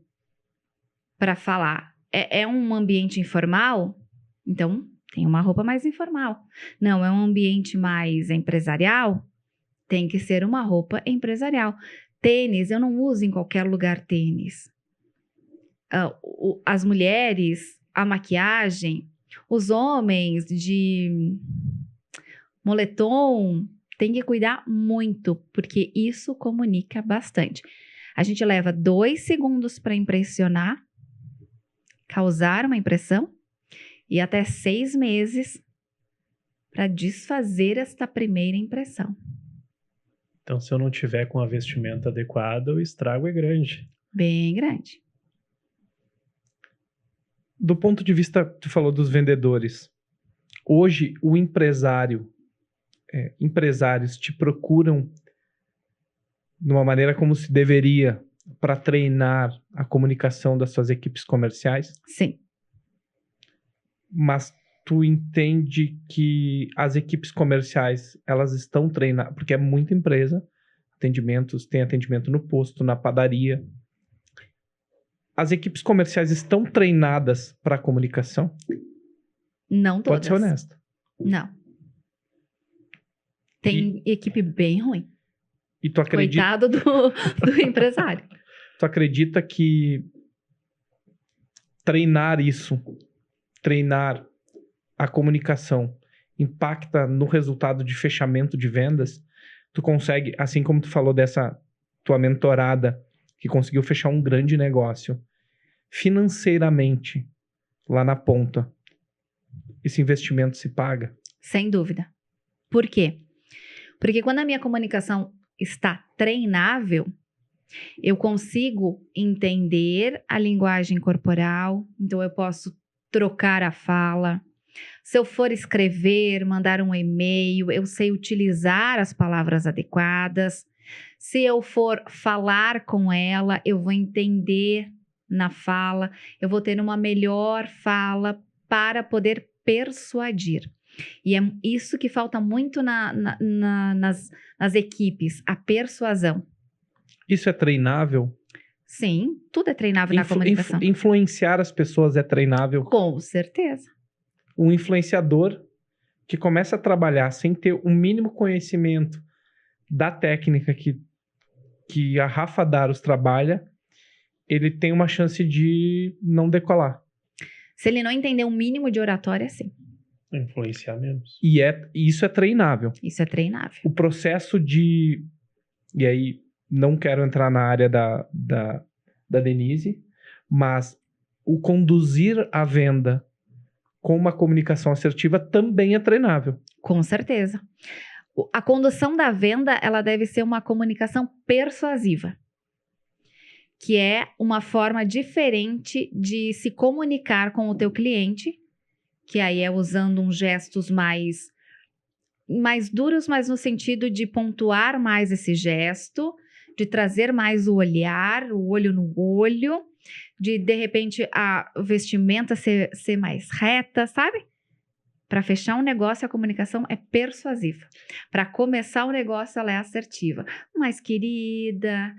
Speaker 3: para falar. É um ambiente informal? Então, tem uma roupa mais informal. Não, é um ambiente mais empresarial? Tem que ser uma roupa empresarial. Tênis, eu não uso em qualquer lugar tênis. As mulheres, a maquiagem, os homens de moletom, tem que cuidar muito, porque isso comunica bastante. A gente leva 2 segundos para impressionar, causar uma impressão, e até 6 meses para desfazer esta primeira impressão.
Speaker 1: Então, se eu não tiver com a vestimenta adequada, o estrago é grande.
Speaker 3: Bem grande.
Speaker 2: Do ponto de vista, tu falou dos vendedores. Hoje, o empresários te procuram de uma maneira como se deveria para treinar a comunicação das suas equipes comerciais,
Speaker 3: Sim.
Speaker 2: mas tu entende que as equipes comerciais, elas estão treinadas, porque é muita empresa, tem atendimento no posto, na padaria. As equipes comerciais estão treinadas para a comunicação?
Speaker 3: Não todas.
Speaker 2: Pode ser honesta.
Speaker 3: Não. Tem equipe bem ruim.
Speaker 2: E tu acredita,
Speaker 3: Coitado do empresário.
Speaker 2: tu acredita que treinar a comunicação, impacta no resultado de fechamento de vendas? Tu consegue, assim como tu falou dessa tua mentorada, que conseguiu fechar um grande negócio, financeiramente, lá na ponta, esse investimento se paga?
Speaker 3: Sem dúvida. Por quê? Porque quando a minha comunicação está treinável, eu consigo entender a linguagem corporal, então eu posso trocar a fala. Se eu for escrever, mandar um e-mail, eu sei utilizar as palavras adequadas. Se eu for falar com ela, eu vou entender na fala, eu vou ter uma melhor fala para poder persuadir. E é isso que falta muito nas equipes, a persuasão.
Speaker 2: Isso é treinável?
Speaker 3: Sim, tudo é treinável na comunicação.
Speaker 2: Influenciar as pessoas é treinável?
Speaker 3: Com certeza.
Speaker 2: Um influenciador que começa a trabalhar sem ter o mínimo conhecimento da técnica que a Rafa Daros trabalha, ele tem uma chance de não decolar.
Speaker 3: Se ele não entender o mínimo de oratória, sim.
Speaker 2: Influenciar menos. E isso é treinável.
Speaker 3: Isso é treinável.
Speaker 2: O processo de... E aí, não quero entrar na área da Denise, mas o conduzir a venda com uma comunicação assertiva também é treinável.
Speaker 3: Com certeza. A condução da venda, ela deve ser uma comunicação persuasiva, que é uma forma diferente de se comunicar com o teu cliente, que aí é usando uns gestos mais duros, mas no sentido de pontuar mais esse gesto, de trazer mais o olhar, o olho no olho, de repente a vestimenta ser mais reta, sabe? Para fechar um negócio, a comunicação é persuasiva. Para começar o negócio, ela é assertiva. Mais querida,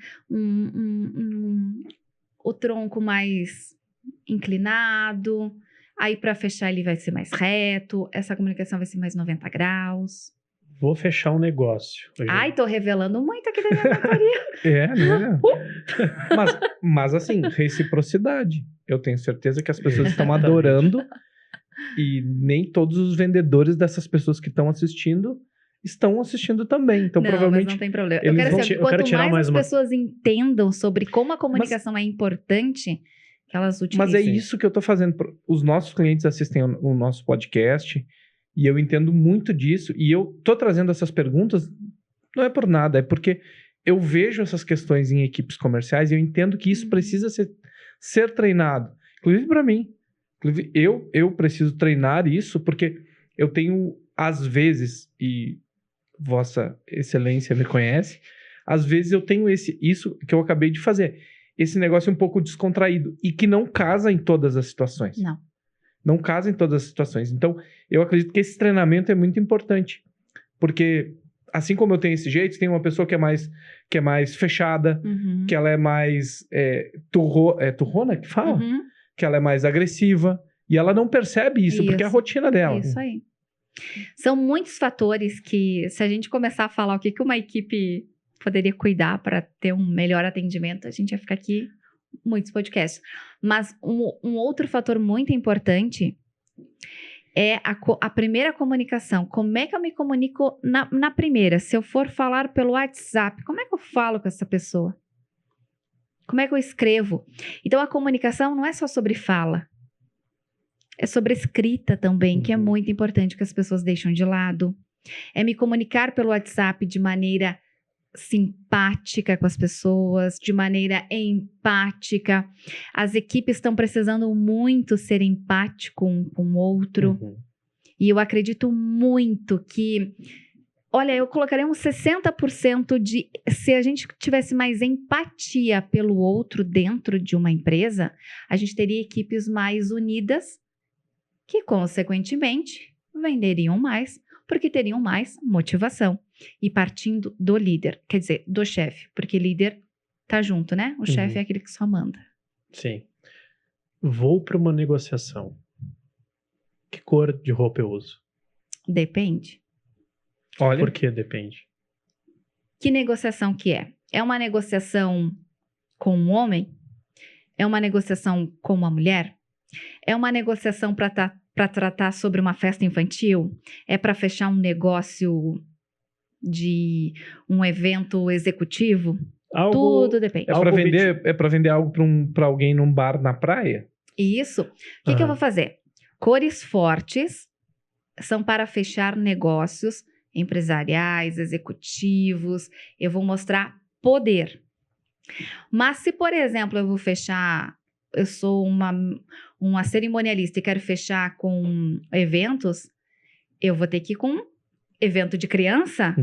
Speaker 3: o tronco mais inclinado. Aí, para fechar, ele vai ser mais reto. Essa comunicação vai ser mais 90 graus.
Speaker 1: Vou fechar um negócio.
Speaker 3: Ai, tô revelando muito aqui da minha mentoria.
Speaker 2: Né? Mas assim, reciprocidade. Eu tenho certeza que as pessoas estão adorando e nem todos os vendedores dessas pessoas que estão assistindo também. Então, provavelmente...
Speaker 3: Mas não tem problema. Eu quero tirar mais as pessoas entendam sobre como a comunicação é importante, que elas utilizem.
Speaker 2: Mas é isso que eu tô fazendo. Os nossos clientes assistem o nosso podcast e eu entendo muito disso. E eu tô trazendo essas perguntas, não é por nada, é porque eu vejo essas questões em equipes comerciais e eu entendo que isso precisa ser treinado. Inclusive para mim. Inclusive, eu preciso treinar isso porque eu tenho, às vezes, e Vossa Excelência me conhece, às vezes eu tenho isso que eu acabei de fazer. Esse negócio um pouco descontraído e que não casa em todas as situações. Não casa em todas as situações. Então, eu acredito que esse treinamento é muito importante. Porque, assim como eu tenho esse jeito, tem uma pessoa que é mais fechada, que ela é mais turrona, que fala? Que ela é mais agressiva. E ela não percebe isso, porque é a rotina dela.
Speaker 3: Isso aí. São muitos fatores que, se a gente começar a falar o que uma equipe poderia cuidar para ter um melhor atendimento, a gente vai ficar aqui muitos podcasts. Mas um outro fator muito importante é a primeira comunicação. Como é que eu me comunico na primeira? Se eu for falar pelo WhatsApp, como é que eu falo com essa pessoa? Como é que eu escrevo? Então, a comunicação não é só sobre fala. É sobre escrita também, que é muito importante, que as pessoas deixam de lado. É me comunicar pelo WhatsApp de maneira simpática com as pessoas, de maneira empática. As equipes estão precisando muito ser empático um com o outro. E eu acredito muito que... Olha, eu colocaria uns 60% de... Se a gente tivesse mais empatia pelo outro dentro de uma empresa, a gente teria equipes mais unidas que, consequentemente, venderiam mais, porque teriam mais motivação. E partindo do líder, quer dizer, do chefe, porque líder tá junto, né? O chefe é aquele que só manda.
Speaker 1: Sim. Vou para uma negociação. Que cor de roupa eu uso?
Speaker 3: Depende.
Speaker 2: Olha,
Speaker 1: Por que depende?
Speaker 3: Que negociação que é? É uma negociação com um homem? É uma negociação com uma mulher? É uma negociação para tratar sobre uma festa infantil? É para fechar um negócio de um evento executivo? Tudo depende.
Speaker 2: é para vender algo para alguém num bar na praia?
Speaker 3: Isso. O que eu vou fazer? Cores fortes são para fechar negócios empresariais, executivos. Eu vou mostrar poder. Mas se, por exemplo, eu vou fechar... Eu sou uma cerimonialista e quero fechar com eventos, eu vou ter que ir com evento de criança,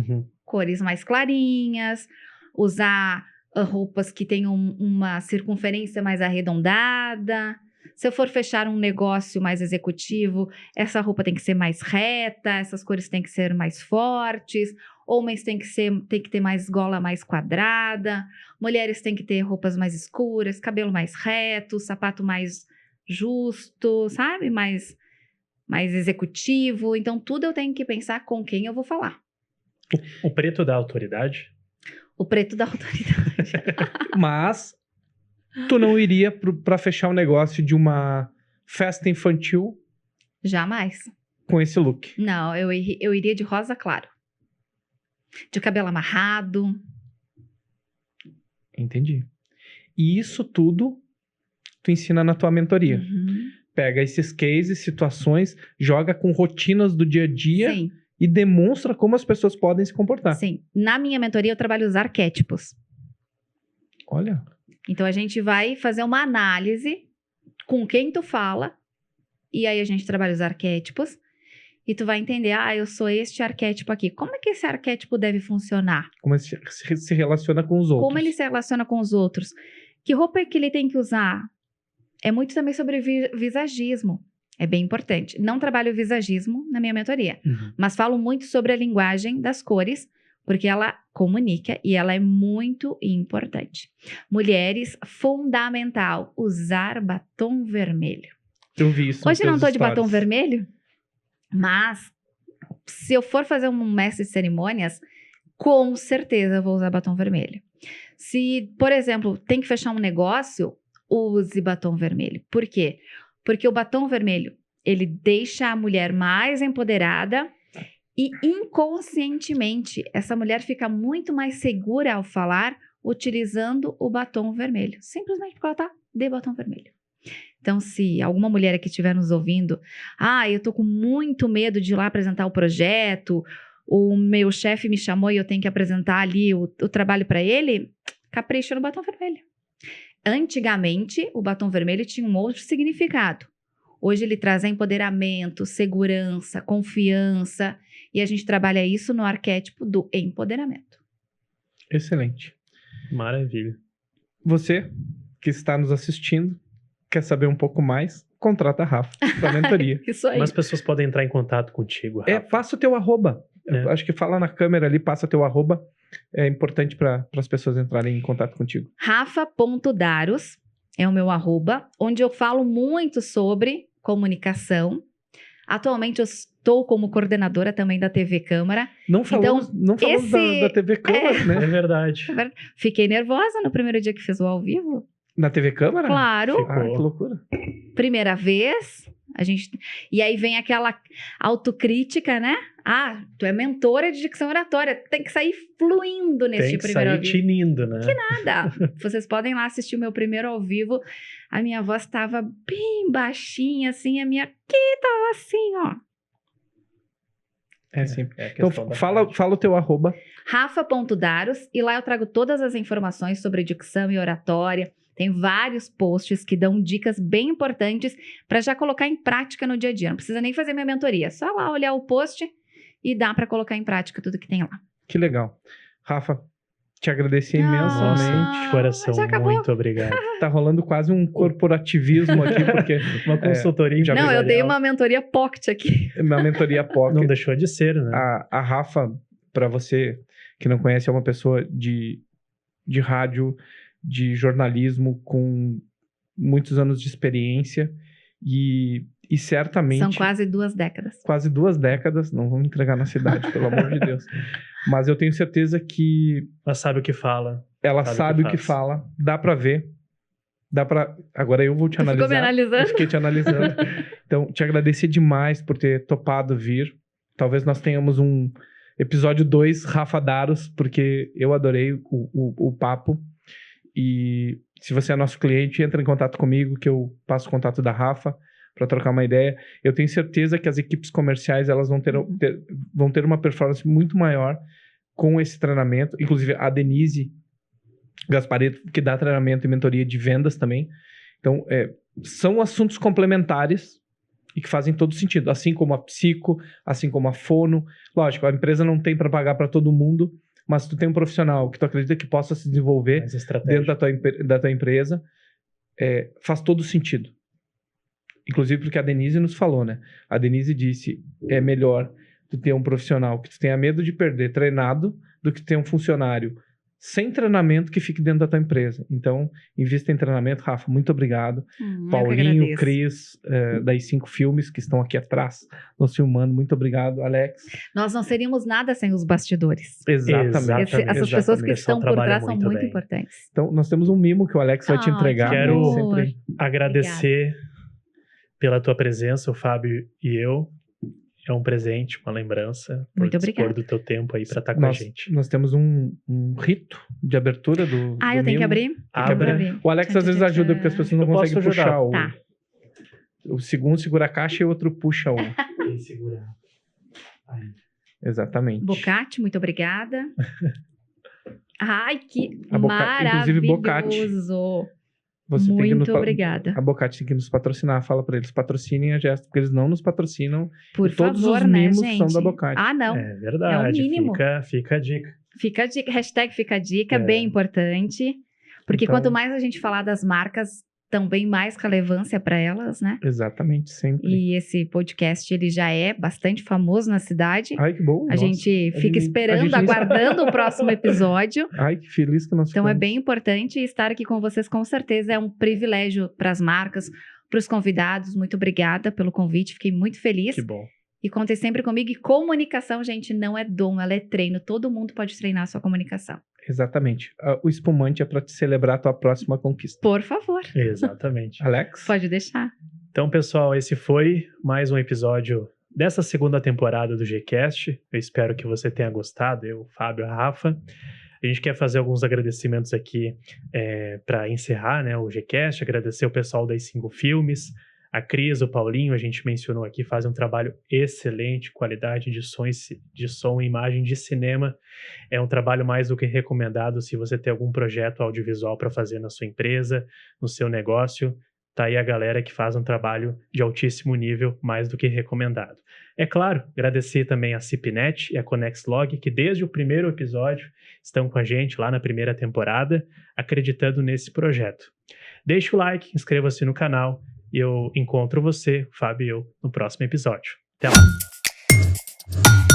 Speaker 3: cores mais clarinhas, usar roupas que tenham uma circunferência mais arredondada. Se eu for fechar um negócio mais executivo, essa roupa tem que ser mais reta, essas cores têm que ser mais fortes, homens têm que ter mais gola mais quadrada, mulheres têm que ter roupas mais escuras, cabelo mais reto, sapato mais justo, sabe? Mais executivo. Então, tudo eu tenho que pensar com quem eu vou falar.
Speaker 1: O preto da autoridade?
Speaker 3: O preto da autoridade.
Speaker 2: Mas tu não iria para fechar um negócio de uma festa infantil
Speaker 3: Jamais.
Speaker 2: com esse look?
Speaker 3: Não, eu iria de rosa claro. De cabelo amarrado.
Speaker 2: Entendi. E isso tudo tu ensina na tua mentoria. Pega esses cases, situações, joga com rotinas do dia a dia.
Speaker 3: Sim.
Speaker 2: E demonstra como as pessoas podem se comportar.
Speaker 3: Sim. Na minha mentoria, eu trabalho os arquétipos.
Speaker 2: Olha.
Speaker 3: Então, a gente vai fazer uma análise com quem tu fala. E aí, a gente trabalha os arquétipos. E tu vai entender, eu sou este arquétipo aqui. Como é que esse arquétipo deve funcionar?
Speaker 2: Como ele se relaciona com os outros.
Speaker 3: Como ele se relaciona com os outros. Que roupa é que ele tem que usar? É muito também sobre visagismo. É bem importante. Não trabalho visagismo na minha mentoria, mas falo muito sobre a linguagem das cores, porque ela comunica e ela é muito importante. Mulheres, fundamental, usar batom vermelho.
Speaker 2: Eu vi isso.
Speaker 3: Hoje não estou de batom vermelho, mas se eu for fazer um mestre de cerimônias, com certeza eu vou usar batom vermelho. Se, por exemplo, tem que fechar um negócio, use batom vermelho. Por quê? Porque o batom vermelho, ele deixa a mulher mais empoderada e inconscientemente essa mulher fica muito mais segura ao falar utilizando o batom vermelho. Simplesmente porque ela tá de batom vermelho. Então, se alguma mulher aqui estiver nos ouvindo, eu tô com muito medo de ir lá apresentar o projeto, o meu chefe me chamou e eu tenho que apresentar ali o trabalho para ele, capricha no batom vermelho. Antigamente, o batom vermelho tinha um outro significado. Hoje ele traz empoderamento, segurança, confiança. E a gente trabalha isso no arquétipo do empoderamento.
Speaker 2: Excelente.
Speaker 1: Maravilha.
Speaker 2: Você que está nos assistindo, quer saber um pouco mais, contrata a Rafa para mentoria.
Speaker 3: Isso aí.
Speaker 1: Mas as pessoas podem entrar em contato contigo, Rafa.
Speaker 2: Passa o teu arroba. Acho que fala na câmera ali, passa teu arroba. É importante para as pessoas entrarem em contato contigo.
Speaker 3: Rafa.daros é o meu arroba, onde eu falo muito sobre comunicação. Atualmente eu estou como coordenadora também da TV Câmara.
Speaker 2: Não falamos da TV Câmara, né?
Speaker 1: É verdade.
Speaker 3: Fiquei nervosa no primeiro dia que fiz o ao vivo.
Speaker 2: Na TV Câmara?
Speaker 3: Claro.
Speaker 2: Que loucura.
Speaker 3: Primeira vez, E aí vem aquela autocrítica, né? Ah, tu é mentora de dicção oratória, tem que sair fluindo neste primeiro ao vivo.
Speaker 1: Tem que sair tinindo, né?
Speaker 3: Que nada. Vocês podem lá assistir o meu primeiro ao vivo. A minha voz estava bem baixinha, assim, a minha aqui tava assim, ó.
Speaker 2: É assim.
Speaker 1: É a
Speaker 2: Então,
Speaker 1: questão da
Speaker 2: fala o teu arroba.
Speaker 3: Rafa.daros, e lá eu trago todas as informações sobre dicção e oratória. Tem vários posts que dão dicas bem importantes para já colocar em prática no dia a dia. Não precisa nem fazer minha mentoria, é só lá olhar o post e dá para colocar em prática tudo que tem lá.
Speaker 2: Que legal. Rafa, te agradeci
Speaker 1: Nossa,
Speaker 2: imensamente.
Speaker 1: de coração,
Speaker 3: já acabou.
Speaker 1: muito obrigado.
Speaker 2: Tá rolando quase um corporativismo aqui, porque
Speaker 1: Uma consultoria
Speaker 2: já
Speaker 3: Não, eu dei
Speaker 1: empresarial.
Speaker 3: uma mentoria pocket aqui.
Speaker 2: minha mentoria
Speaker 1: Não
Speaker 2: Pocket.
Speaker 1: deixou de ser, né?
Speaker 2: A Rafa, para você que não conhece, é uma pessoa de rádio, de jornalismo, com muitos anos de experiência e certamente...
Speaker 3: São quase 2 décadas.
Speaker 2: Quase 2 décadas, não vamos entregar na cidade, pelo amor de Deus. Mas eu tenho certeza que
Speaker 1: Ela sabe o que fala.
Speaker 2: ela sabe o que
Speaker 1: faz.
Speaker 2: fala, dá pra ver, agora eu vou te analisar.
Speaker 3: Ficou me analisando?
Speaker 2: Eu fiquei te analisando. Então, te agradecer demais por ter topado vir. Talvez nós tenhamos um episódio 2, Rafa Daros, porque eu adorei o papo. E se você é nosso cliente, entra em contato comigo, que eu passo o contato da Rafa para trocar uma ideia. Eu tenho certeza que as equipes comerciais elas vão ter uma performance muito maior com esse treinamento. Inclusive, a Denise Gasparetto, que dá treinamento e mentoria de vendas também. Então, são assuntos complementares e que fazem todo sentido. Assim como a psico, assim como a fono. Lógico, a empresa não tem para pagar para todo mundo, mas se tu tem um profissional que tu acredita que possa se desenvolver
Speaker 1: Mais estratégia.
Speaker 2: dentro da tua empresa, faz todo sentido. Inclusive porque a Denise nos falou, né? A Denise disse, é melhor tu ter um profissional que tu tenha medo de perder treinado do que ter um funcionário sem treinamento que fique dentro da tua empresa. Então, invista em treinamento. Rafa, muito obrigado. Paulinho, Cris, das 5 filmes que estão aqui atrás nos filmando, muito obrigado. Alex.
Speaker 3: Nós não seríamos nada sem os bastidores.
Speaker 2: Exatamente.
Speaker 3: Essas pessoas que
Speaker 1: O
Speaker 3: estão
Speaker 1: pessoal
Speaker 3: por trás
Speaker 1: trabalha
Speaker 3: são
Speaker 1: muito
Speaker 3: muito
Speaker 1: bem.
Speaker 3: importantes.
Speaker 2: Então, nós temos um mimo que o Alex vai te entregar.
Speaker 1: Quero-
Speaker 3: amor.
Speaker 2: Sempre...
Speaker 1: Agradecer pela tua presença, o Fábio e eu. É um presente, uma lembrança.
Speaker 3: Muito
Speaker 1: por dispor
Speaker 3: obrigada.
Speaker 1: do teu tempo aí para estar com a gente.
Speaker 2: Nós temos um rito de abertura do
Speaker 3: Eu
Speaker 2: do
Speaker 3: tenho que
Speaker 2: mimo.
Speaker 3: abrir?
Speaker 1: Abre.
Speaker 3: Abrir.
Speaker 2: O Alex às vezes ajuda, porque as pessoas não
Speaker 1: Eu posso
Speaker 2: conseguem
Speaker 1: ajudar.
Speaker 2: puxar o...
Speaker 3: Tá.
Speaker 2: O segundo segura a caixa e o outro puxa o...
Speaker 1: Quem segurar? Aí.
Speaker 2: Exatamente.
Speaker 3: Bocate, muito obrigada. Ai, que
Speaker 2: Inclusive, Bocate.
Speaker 3: maravilhoso.
Speaker 2: Você tem que
Speaker 3: Muito obrigada.
Speaker 2: A Bocate tem que nos patrocinar. Fala pra eles, patrocinem a Gesto, porque eles não nos patrocinam.
Speaker 3: Por
Speaker 2: E todos
Speaker 3: favor,
Speaker 2: os
Speaker 3: né,
Speaker 2: mimos
Speaker 3: gente?
Speaker 2: são da Bocate.
Speaker 3: Ah, não.
Speaker 1: É verdade.
Speaker 3: É o mínimo.
Speaker 1: Fica a dica.
Speaker 3: Fica a dica. Hashtag fica a dica,
Speaker 1: É.
Speaker 3: bem importante. Porque
Speaker 2: Então-
Speaker 3: quanto mais a gente falar das marcas, também mais relevância para elas, né?
Speaker 2: Exatamente, sempre.
Speaker 3: E esse podcast, ele já é bastante famoso na cidade.
Speaker 2: Ai, que bom.
Speaker 3: A gente fica esperando, aguardando o próximo episódio.
Speaker 2: Ai, que feliz que nós
Speaker 3: Então é
Speaker 2: ficamos.
Speaker 3: bem importante estar aqui com vocês, com certeza é um privilégio para as marcas, para os convidados. Muito obrigada pelo convite, fiquei muito feliz.
Speaker 1: Que bom.
Speaker 3: E contem sempre comigo. E comunicação, gente, não é dom, ela é treino. Todo mundo pode treinar a sua comunicação.
Speaker 2: Exatamente. O espumante é pra te celebrar a tua próxima conquista.
Speaker 3: Por favor,
Speaker 1: Exatamente.
Speaker 2: Alex?
Speaker 3: pode deixar.
Speaker 1: Então, pessoal, esse foi mais um episódio dessa segunda temporada do Gcast. Eu espero que você tenha gostado, eu, o Fábio, a Rafa. A gente quer fazer alguns agradecimentos aqui para encerrar, né, o Gcast, agradecer o pessoal das 5 filmes, a Cris, o Paulinho, a gente mencionou aqui, fazem um trabalho excelente, qualidade de som e imagem de cinema. É um trabalho mais do que recomendado se você tem algum projeto audiovisual para fazer na sua empresa, no seu negócio. Tá aí a galera que faz um trabalho de altíssimo nível, mais do que recomendado. É claro, agradecer também a Cipnet e a ConnexLog, que desde o primeiro episódio estão com a gente lá na primeira temporada, acreditando nesse projeto. Deixe o like, inscreva-se no canal e eu encontro você, Fábio e eu, no próximo episódio. Até lá!